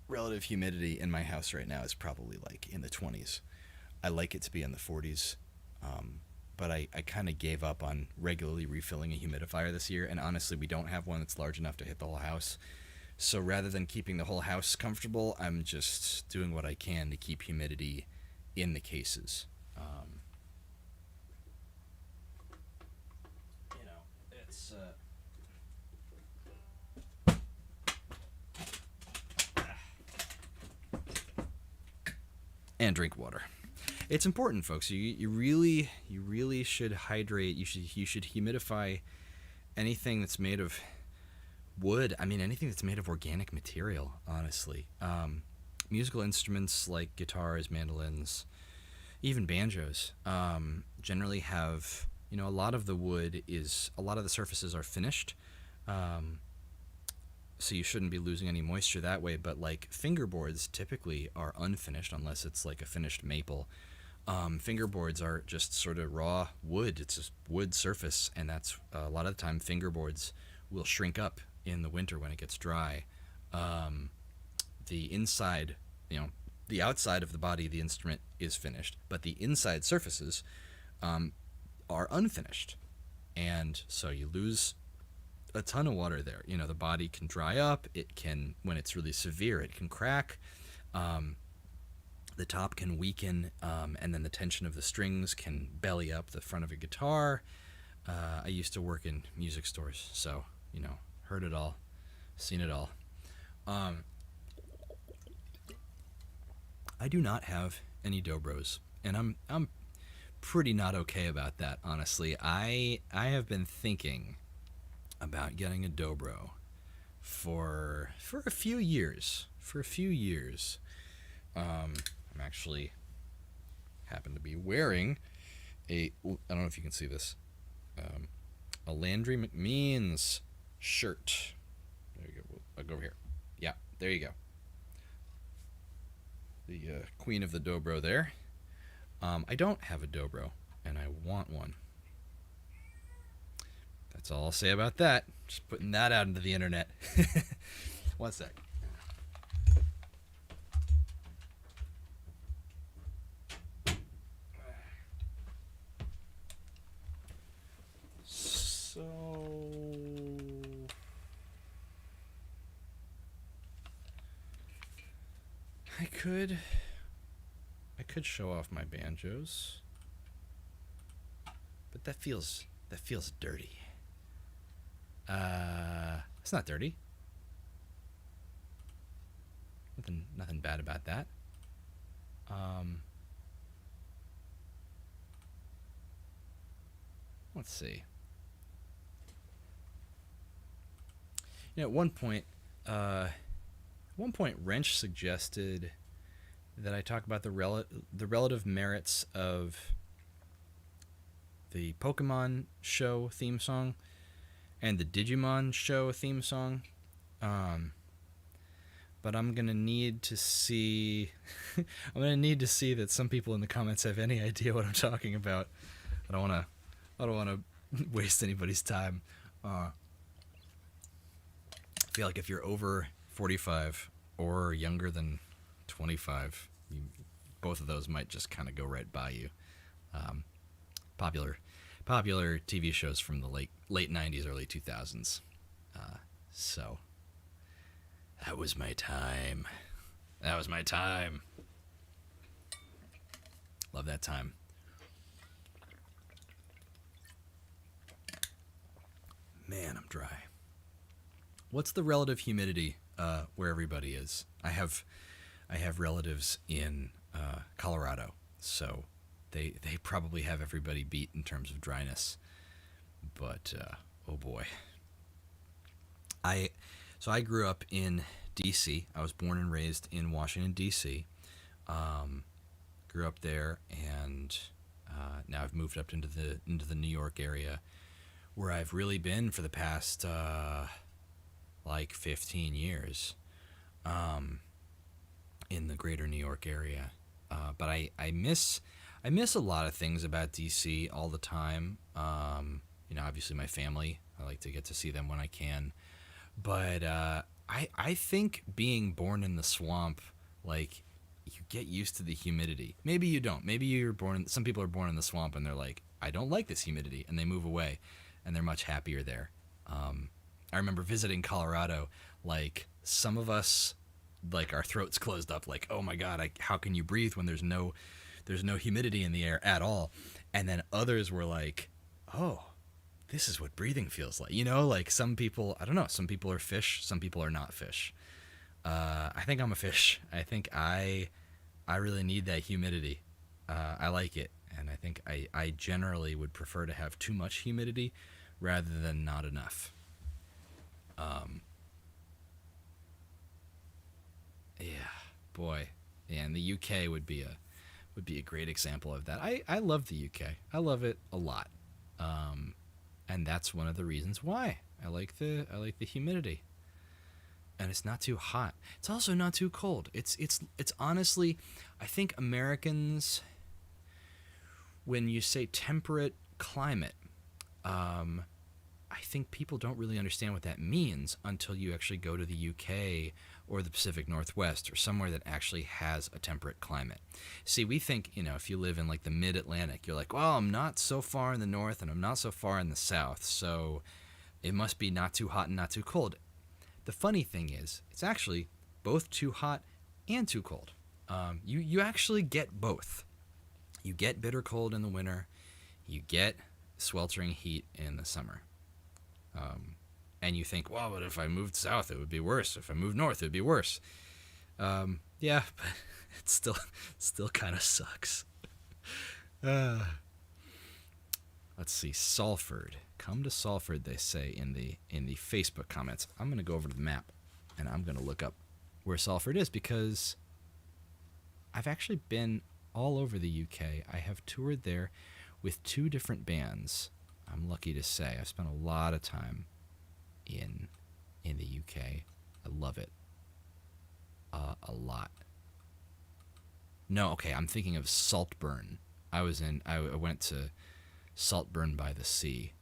Speaker 1: Relative humidity in my house right now is probably like in the 20s. I like it to be in the 40s, but I kind of gave up on regularly refilling a humidifier this year, and honestly, we don't have one that's large enough to hit the whole house. So rather than keeping the whole house comfortable, I'm just doing what I can to keep humidity in the cases. It's and drink water. It's important, folks. You really should hydrate. You should humidify anything that's made of wood. I mean, anything that's made of organic material, honestly. Musical instruments like guitars, mandolins, even banjos, generally have, a lot of the surfaces are finished. So you shouldn't be losing any moisture that way, but like fingerboards typically are unfinished unless it's like a finished maple. Fingerboards are just sort of raw wood. It's a wood surface, and that's a lot of the time fingerboards will shrink up in the winter when it gets dry. Um, the inside, you know, the outside of the body of the instrument is finished, but the inside surfaces um, are unfinished, and so you lose a ton of water there. You know, the body can dry up. It can, when it's really severe, it can crack. Um, the top can weaken, and then the tension of the strings can belly up the front of a guitar. I used to work in music stores, so, you know, heard it all, seen it all. Um, I do not have any dobros, and I'm pretty not okay about that, honestly. I have been thinking about getting a dobro for a few years. For a few years. I'm actually happen to be wearing I don't know if you can see this, a Landry McMeans shirt. There you go. I'll go over here. Yeah, there you go. The queen of the dobro there. I don't have a dobro, and I want one. That's all I'll say about that. Just putting that out into the internet. One sec. So I could show off my banjos, but that feels dirty. It's not dirty. Nothing bad about that. Let's see. You know, at one point, Wrench suggested that I talk about the relative merits of the Pokemon show theme song and the Digimon show theme song. But I'm gonna need to see. I'm gonna need to see that some people in the comments have any idea what I'm talking about. I don't wanna waste anybody's time. I feel like if you're over 45 or younger than 25, both of those might just kind of go right by you. Popular TV shows from the late 90s, early 2000s. So that was my time. Love that time. Man, I'm dry. What's the relative humidity where everybody is? I have relatives in Colorado, so they probably have everybody beat in terms of dryness. But oh boy. I grew up in D.C. I was born and raised in Washington, D.C. Grew up there, and now I've moved up into the New York area, where I've really been for the past like 15 years, in the greater New York area. But I miss a lot of things about DC all the time. You know, obviously my family, I like to get to see them when I can. But I think being born in the swamp, like, you get used to the humidity. Maybe you don't. Maybe some people are born in the swamp and they're like, I don't like this humidity, and they move away, and they're much happier there. I remember visiting Colorado, like, some of us, like, our throats closed up, like, oh my God, how can you breathe when there's no humidity in the air at all? And then others were like, oh, this is what breathing feels like. You know, like, some people, I don't know, some people are fish, some people are not fish. I think I'm a fish. I think I really need that humidity. I like it, and I think I generally would prefer to have too much humidity rather than not enough. Yeah, boy, yeah, and the UK would be a great example of that. I love the UK. I love it a lot, and that's one of the reasons why I like the humidity. And it's not too hot. It's also not too cold. It's honestly, I think Americans when you say temperate climate, I think people don't really understand what that means until you actually go to the UK or the Pacific Northwest or somewhere that actually has a temperate climate. See, we think, if you live in like the mid-Atlantic, you're like, well, I'm not so far in the north and I'm not so far in the south, so it must be not too hot and not too cold. The funny thing is, it's actually both too hot and too cold. You actually get both. You get bitter cold in the winter. You get sweltering heat in the summer. And you think, well, but if I moved south, it would be worse. If I moved north, it would be worse. Yeah, but it still kind of sucks. Let's see, Salford. Come to Salford, they say in the Facebook comments. I'm going to go over to the map, and I'm going to look up where Salford is, because I've actually been all over the UK. I have toured there with 2 different bands. I'm lucky to say I've spent a lot of time in the UK. I love it a lot. No, okay, I'm thinking of Saltburn. I went to Saltburn by the Sea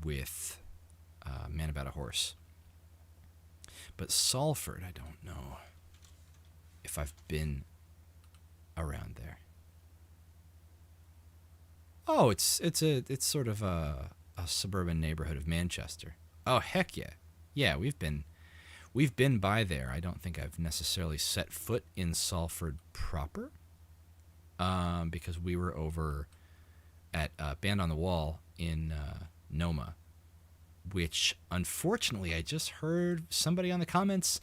Speaker 1: with Man About a Horse. But Salford, I don't know if I've been around there. Oh, it's sort of a suburban neighborhood of Manchester. Oh, heck yeah. Yeah, we've been by there. I don't think I've necessarily set foot in Salford proper, because we were over at Band on the Wall in Noma, which unfortunately I just heard somebody on the comments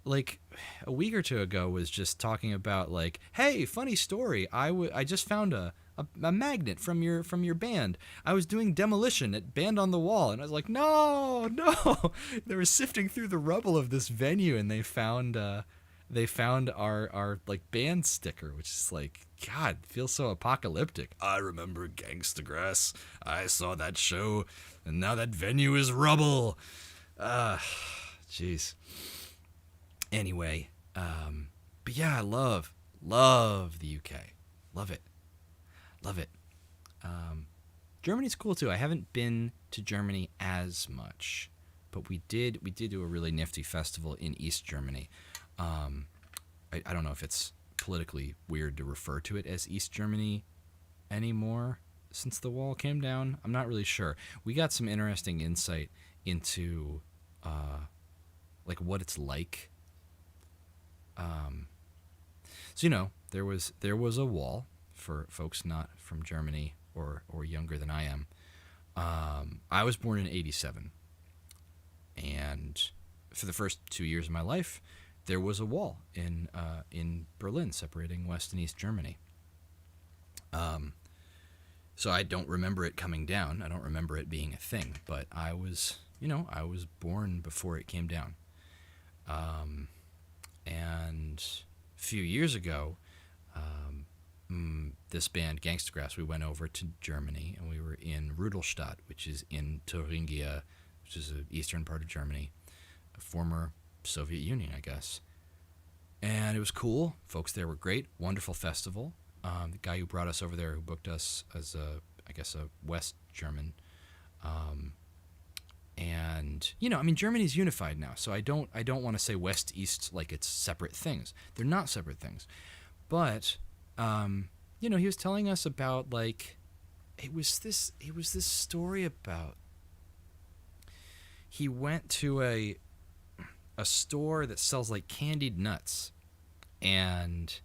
Speaker 1: like a week or two ago was just talking about like, hey, funny story. I just found a magnet from your band. I was doing demolition at Band on the Wall, and I was like, no. They were sifting through the rubble of this venue, and they found our like band sticker, which is like, God, feels so apocalyptic. I remember Gangstagrass. I saw that show, and now that venue is rubble. Jeez. Anyway, but yeah, I love the UK. Love it. Germany's cool too. I haven't been to Germany as much, but we did do a really nifty festival in East Germany. I don't know if it's politically weird to refer to it as East Germany anymore since the wall came down. I'm not really sure. We got some interesting insight into like what it's like. So there was a wall for folks not from Germany or younger than I am. I was born in '87, and for the first 2 years of my life, there was a wall in Berlin separating West and East Germany. So I don't remember it coming down. I don't remember it being a thing, but I was born before it came down. And a few years ago, this band, Gangstagrass, we went over to Germany, and we were in Rudolstadt, which is in Thuringia, which is the eastern part of Germany, a former Soviet Union, I guess. And it was cool. Folks there were great. Wonderful festival. The guy who brought us over there, who booked us as a West German. And Germany's unified now, so I don't want to say West East like it's separate things. They're not separate things. But he was telling us about like it was this story about he went to a store that sells like candied nuts, and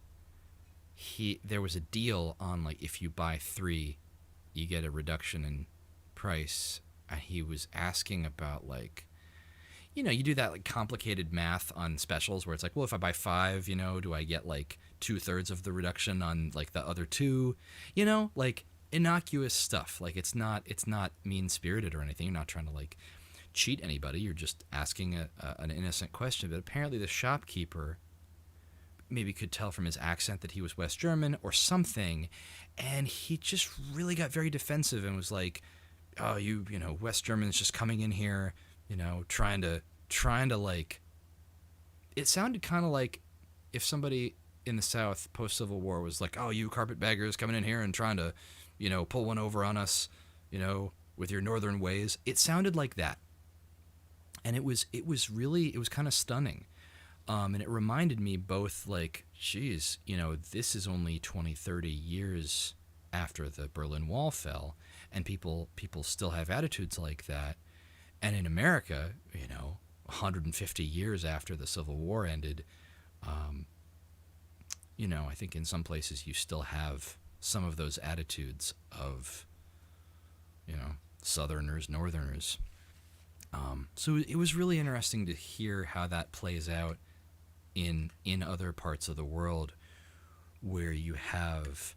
Speaker 1: there was a deal on like if you buy 3 you get a reduction in price. And he was asking about like, you do that like complicated math on specials where it's like, well, if I buy 5, do I get like 2/3 of the reduction on like the other 2, like innocuous stuff. Like it's not mean spirited or anything. You're not trying to like cheat anybody. You're just asking an innocent question. But apparently the shopkeeper maybe could tell from his accent that he was West German or something, and he just really got very defensive and was like, oh, West Germans just coming in here, trying to like, it sounded kind of like if somebody in the South post Civil War was like, oh, you carpetbaggers coming in here and trying to, pull one over on us, with your northern ways. It sounded like that, and it was kind of stunning. And it reminded me both, like, geez, this is only 20, 30 years after the Berlin Wall fell, and people still have attitudes like that. And in America, 150 years after the Civil War ended, I think in some places you still have some of those attitudes of, Southerners, Northerners. So it was really interesting to hear how that plays out in other parts of the world where you have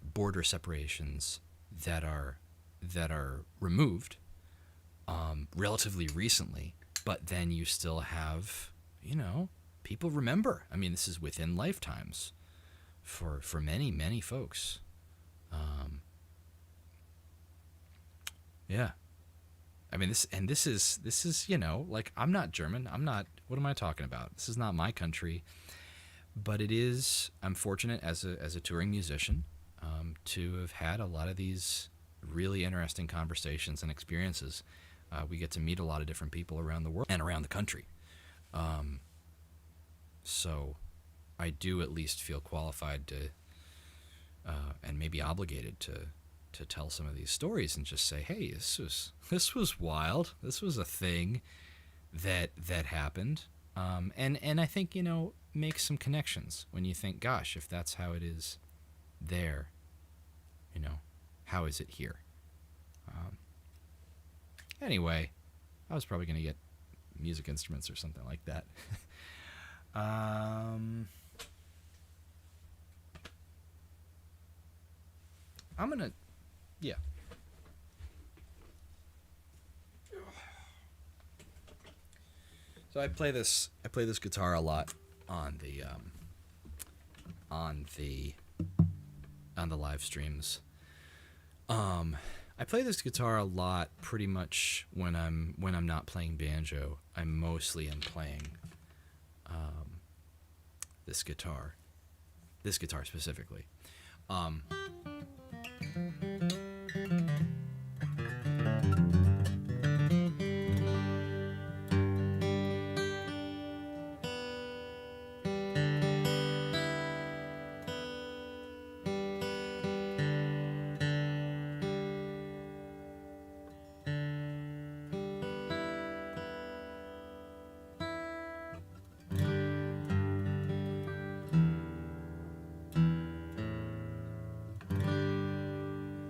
Speaker 1: border separations that are removed relatively recently, but then you still have, people remember. I mean, this is within lifetimes for many, many folks. Yeah. I mean, this is like, I'm not German. What am I talking about? This is not my country, but I'm fortunate as a touring musician to have had a lot of these really interesting conversations and experiences. We get to meet a lot of different people around the world and around the country. So I do at least feel qualified to, and maybe obligated to tell some of these stories and just say, hey, this was wild. This was a thing that happened. And I think, make some connections when you think, gosh, if that's how it is there, how is it here? Anyway, I was probably going to get music instruments or something like that. I'm going to, yeah. So I play this guitar a lot on the live streams. I play this guitar a lot pretty much when I'm not playing banjo. I mostly am playing this guitar specifically.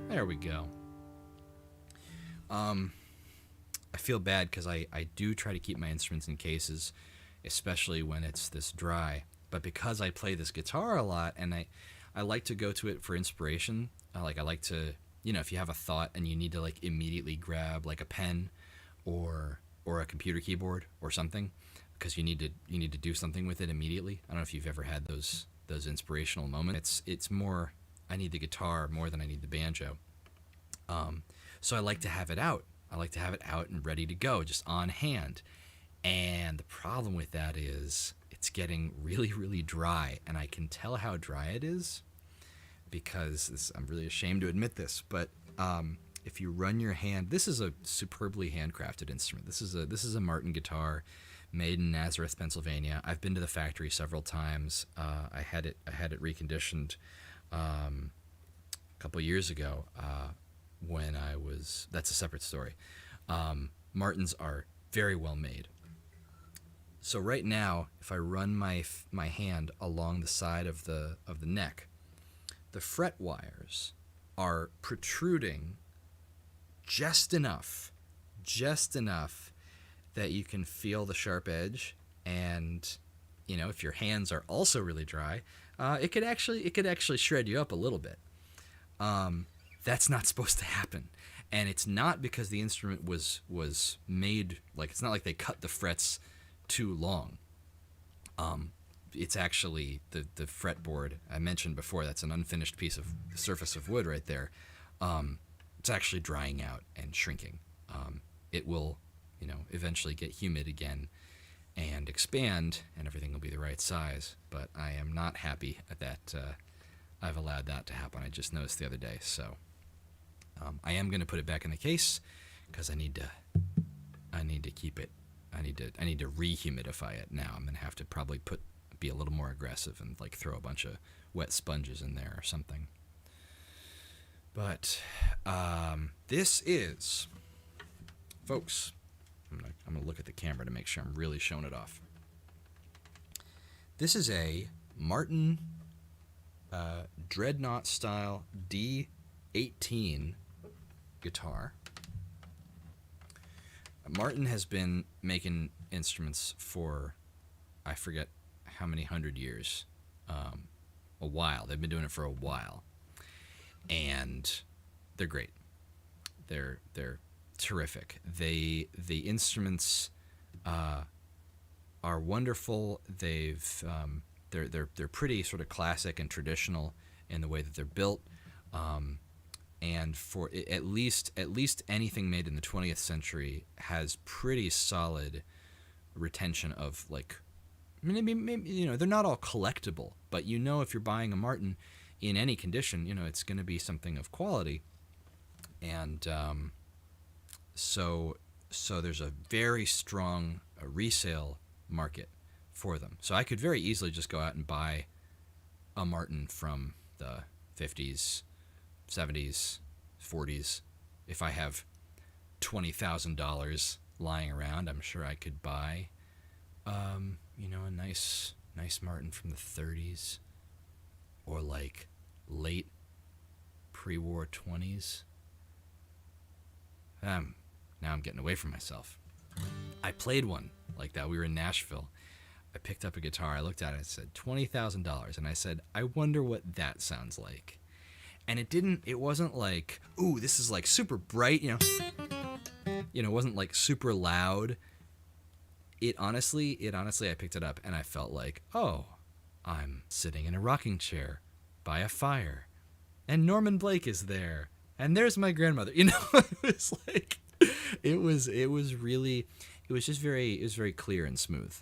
Speaker 1: There we go. I feel bad because I do try to keep my instruments in cases, especially when it's this dry. But because I play this guitar a lot, and I like to go to it for inspiration. I like to, if you have a thought and you need to like immediately grab like a pen or a computer keyboard or something, because you need to do something with it immediately. I don't know if you've ever had those inspirational moments. It's more, I need the guitar more than I need the banjo. So I like to have it out. I like to have it out and ready to go, just on hand. And the problem with that is it's getting really, really dry. And I can tell how dry it is because I'm really ashamed to admit this, but if you run your hand, this is a superbly handcrafted instrument. This is a Martin guitar made in Nazareth, Pennsylvania. I've been to the factory several times. I had it reconditioned a couple years ago. When that's a separate story. Martins are very well made. So right now, if I run my hand along the side of the neck, the fret wires are protruding just enough that you can feel the sharp edge. And if your hands are also really dry, it could actually shred you up a little bit. That's not supposed to happen. And it's not because the instrument was made, like, it's not like they cut the frets too long. It's actually the fretboard I mentioned before. That's an unfinished piece of surface of wood right there. It's actually drying out and shrinking. It will, eventually get humid again and expand, and everything will be the right size. But I am not happy that I've allowed that to happen. I just noticed the other day. So I am going to put it back in the case because I need to keep it. I need to rehumidify it now. I'm going to have to probably be a little more aggressive and like throw a bunch of wet sponges in there or something. But this is, folks, I'm gonna look at the camera to make sure I'm really showing it off. This is a Martin Dreadnought style D18 guitar. Martin has been making instruments for, I forget how many 100 years, a while. They've been doing it for a while, and they're great. They're terrific. The instruments are wonderful. They're pretty sort of classic and traditional in the way that they're built. And for at least anything made in the 20th century has pretty solid retention of like, maybe they're not all collectible, but if you're buying a Martin in any condition, it's going to be something of quality. And so there's a very strong resale market for them. So I could very easily just go out and buy a Martin from the 50s, 70s, 40s. If I have $20,000 lying around, I'm sure I could buy a nice Martin from the 30s, or like late pre-war 20s. Now I'm getting away from myself. I played one like that. We were in Nashville. I picked up a guitar. I looked at it. It said $20,000, and I said, I wonder what that sounds like. And it wasn't like, ooh, this is like super bright, it wasn't like super loud. It honestly, I picked it up and I felt like, oh, I'm sitting in a rocking chair by a fire, and Norman Blake is there, and there's my grandmother. It's like, it was very clear and smooth.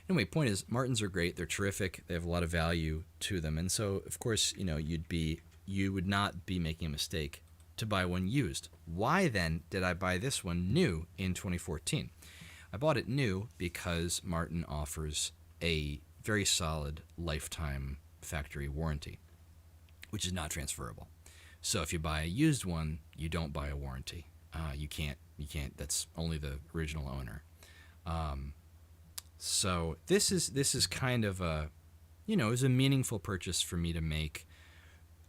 Speaker 1: Anyway, point is, Martins are great. They're terrific. They have a lot of value to them, and so of course, you would not be making a mistake to buy one used. Why then did I buy this one new in 2014? I bought it new because Martin offers a very solid lifetime factory warranty, which is not transferable. So if you buy a used one, you don't buy a warranty. You can't. That's only the original owner. So this is kind of a, it was a meaningful purchase for me to make.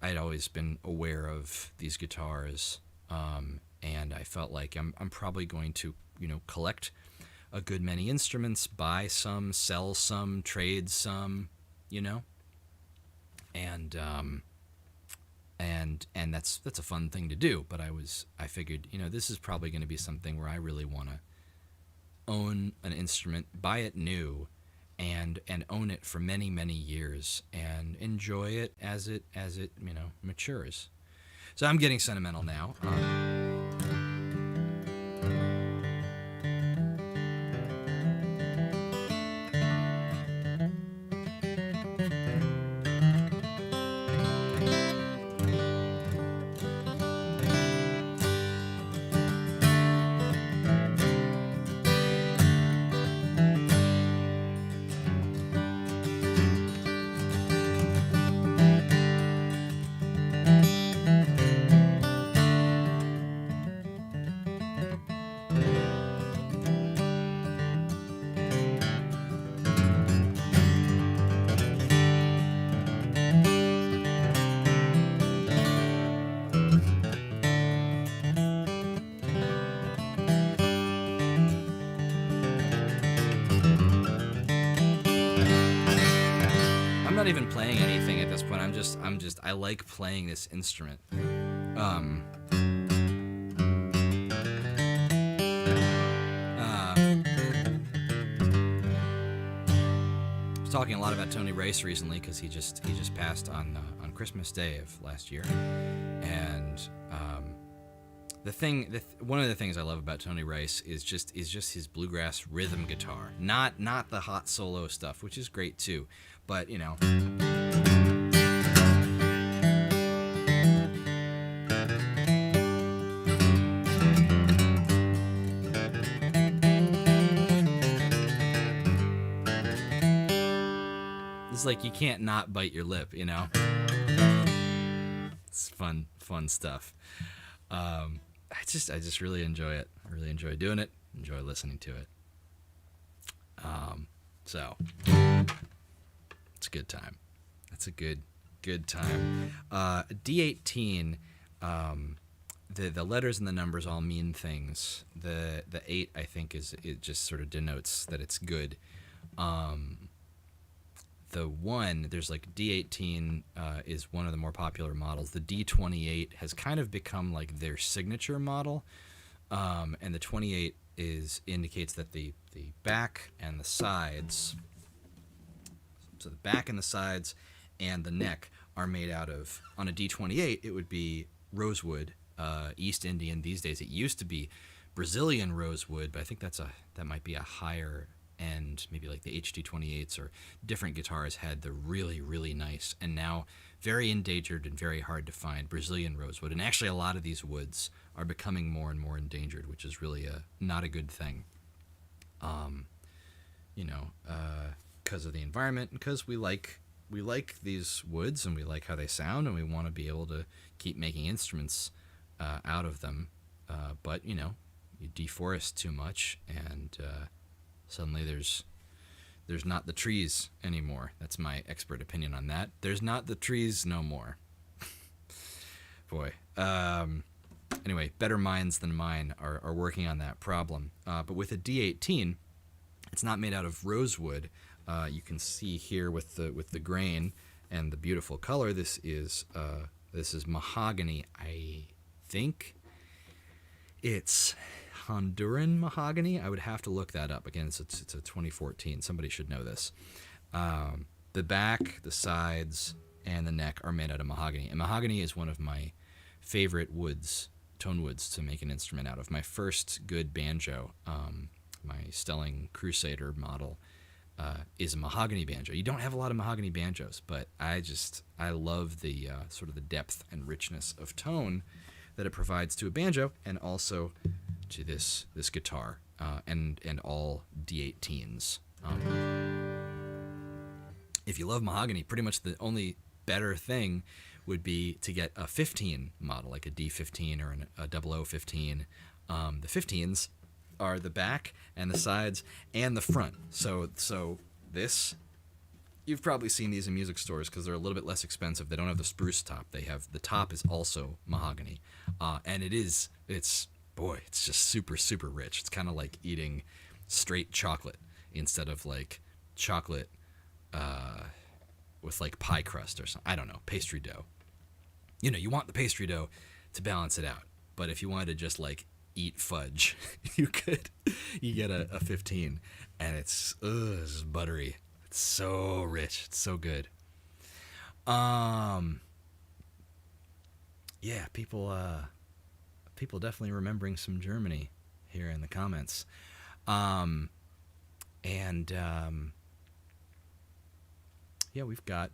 Speaker 1: I'd always been aware of these guitars, and I felt like I'm probably going to, collect a good many instruments, buy some, sell some, trade some, and that's a fun thing to do. But I figured, this is probably going to be something where I really want to own an instrument, buy it new, and own it for many, many years and enjoy it as it matures. So I'm getting sentimental now. I'm not even playing anything at this point. I like playing this instrument. I was talking a lot about Tony Rice recently because he just passed on Christmas Day of last year, and One of the things I love about Tony Rice is just his bluegrass rhythm guitar, not the hot solo stuff, which is great too, but you know. It's like you can't not bite your lip, you know. It's fun stuff. I just really enjoy it. I really enjoy doing it. Enjoy listening to it. So it's a good time. That's a good time. D18. The letters and the numbers all mean things. The 8, I think, it just sort of denotes that it's good. The 1, there's like D18 is one of the more popular models. The D28 has kind of become like their signature model, and the 28 indicates that the back and the sides, so the back and the sides and the neck are made out of, on a D28 it would be rosewood, East Indian. These days it used to be Brazilian rosewood, but I think that might be a higher end. Maybe like the HD28s or different guitars had the really, really nice and now very endangered and very hard to find Brazilian rosewood. And actually a lot of these woods are becoming more and more endangered, which is really not a good thing. Because of the environment, and because we like these woods and we like how they sound, and we want to be able to keep making instruments out of them. But you deforest too much, and suddenly there's not the trees anymore. That's my expert opinion on that. There's not the trees no more. Boy. Anyway, better minds than mine are working on that problem. But with a D18, it's not made out of rosewood. You can see here with the grain and the beautiful color. This is mahogany. I think it's Honduran mahogany. I would have to look that up. Again, it's a 2014. Somebody should know this. The back, the sides, and the neck are made out of mahogany. And mahogany is one of my favorite tone woods to make an instrument out of. My first good banjo, my Stelling Crusader model, is a mahogany banjo. You don't have a lot of mahogany banjos, but I love the sort of the depth and richness of tone that it provides to a banjo, and also to this guitar, and all D18s. If you love mahogany, pretty much the only better thing would be to get a 15 model, like a D15 or a 0015. The 15s are the back and the sides and the front. So this, you've probably seen these in music stores because they're a little bit less expensive. They don't have the spruce top. The top is also mahogany, and it's just super, super rich. It's kind of like eating straight chocolate instead of like chocolate with like pie crust or something. I don't know, pastry dough. You want the pastry dough to balance it out. But if you wanted to just like eat fudge, you get a 15, and it's buttery. It's so rich. It's so good. Yeah, people definitely remembering some Germany here in the comments. Yeah, we've got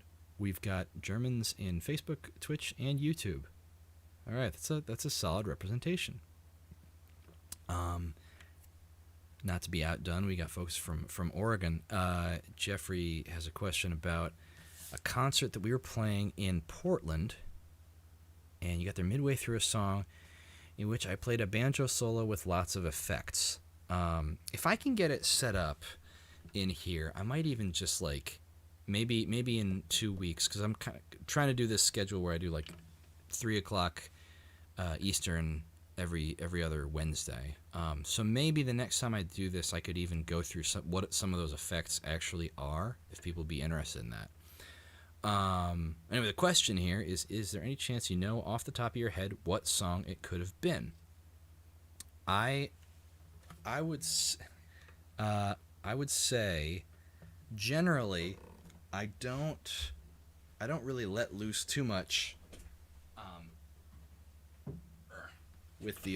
Speaker 1: Germans in Facebook, Twitch, and YouTube. All right, that's a solid representation. Not to be outdone, we got folks from Oregon. Jeffrey has a question about a concert that we were playing in Portland, and you got there midway through a song in which I played a banjo solo with lots of effects. If I can get it set up in here, I might even just like maybe in 2 weeks, because I'm kind of trying to do this schedule where I do like 3:00 Eastern every other Wednesday. So maybe the next time I do this, I could even go through what some of those effects actually are, if people would be interested in that. Anyway, the question here is there any chance you know off the top of your head what song it could have been? I would say generally I don't really let loose too much with the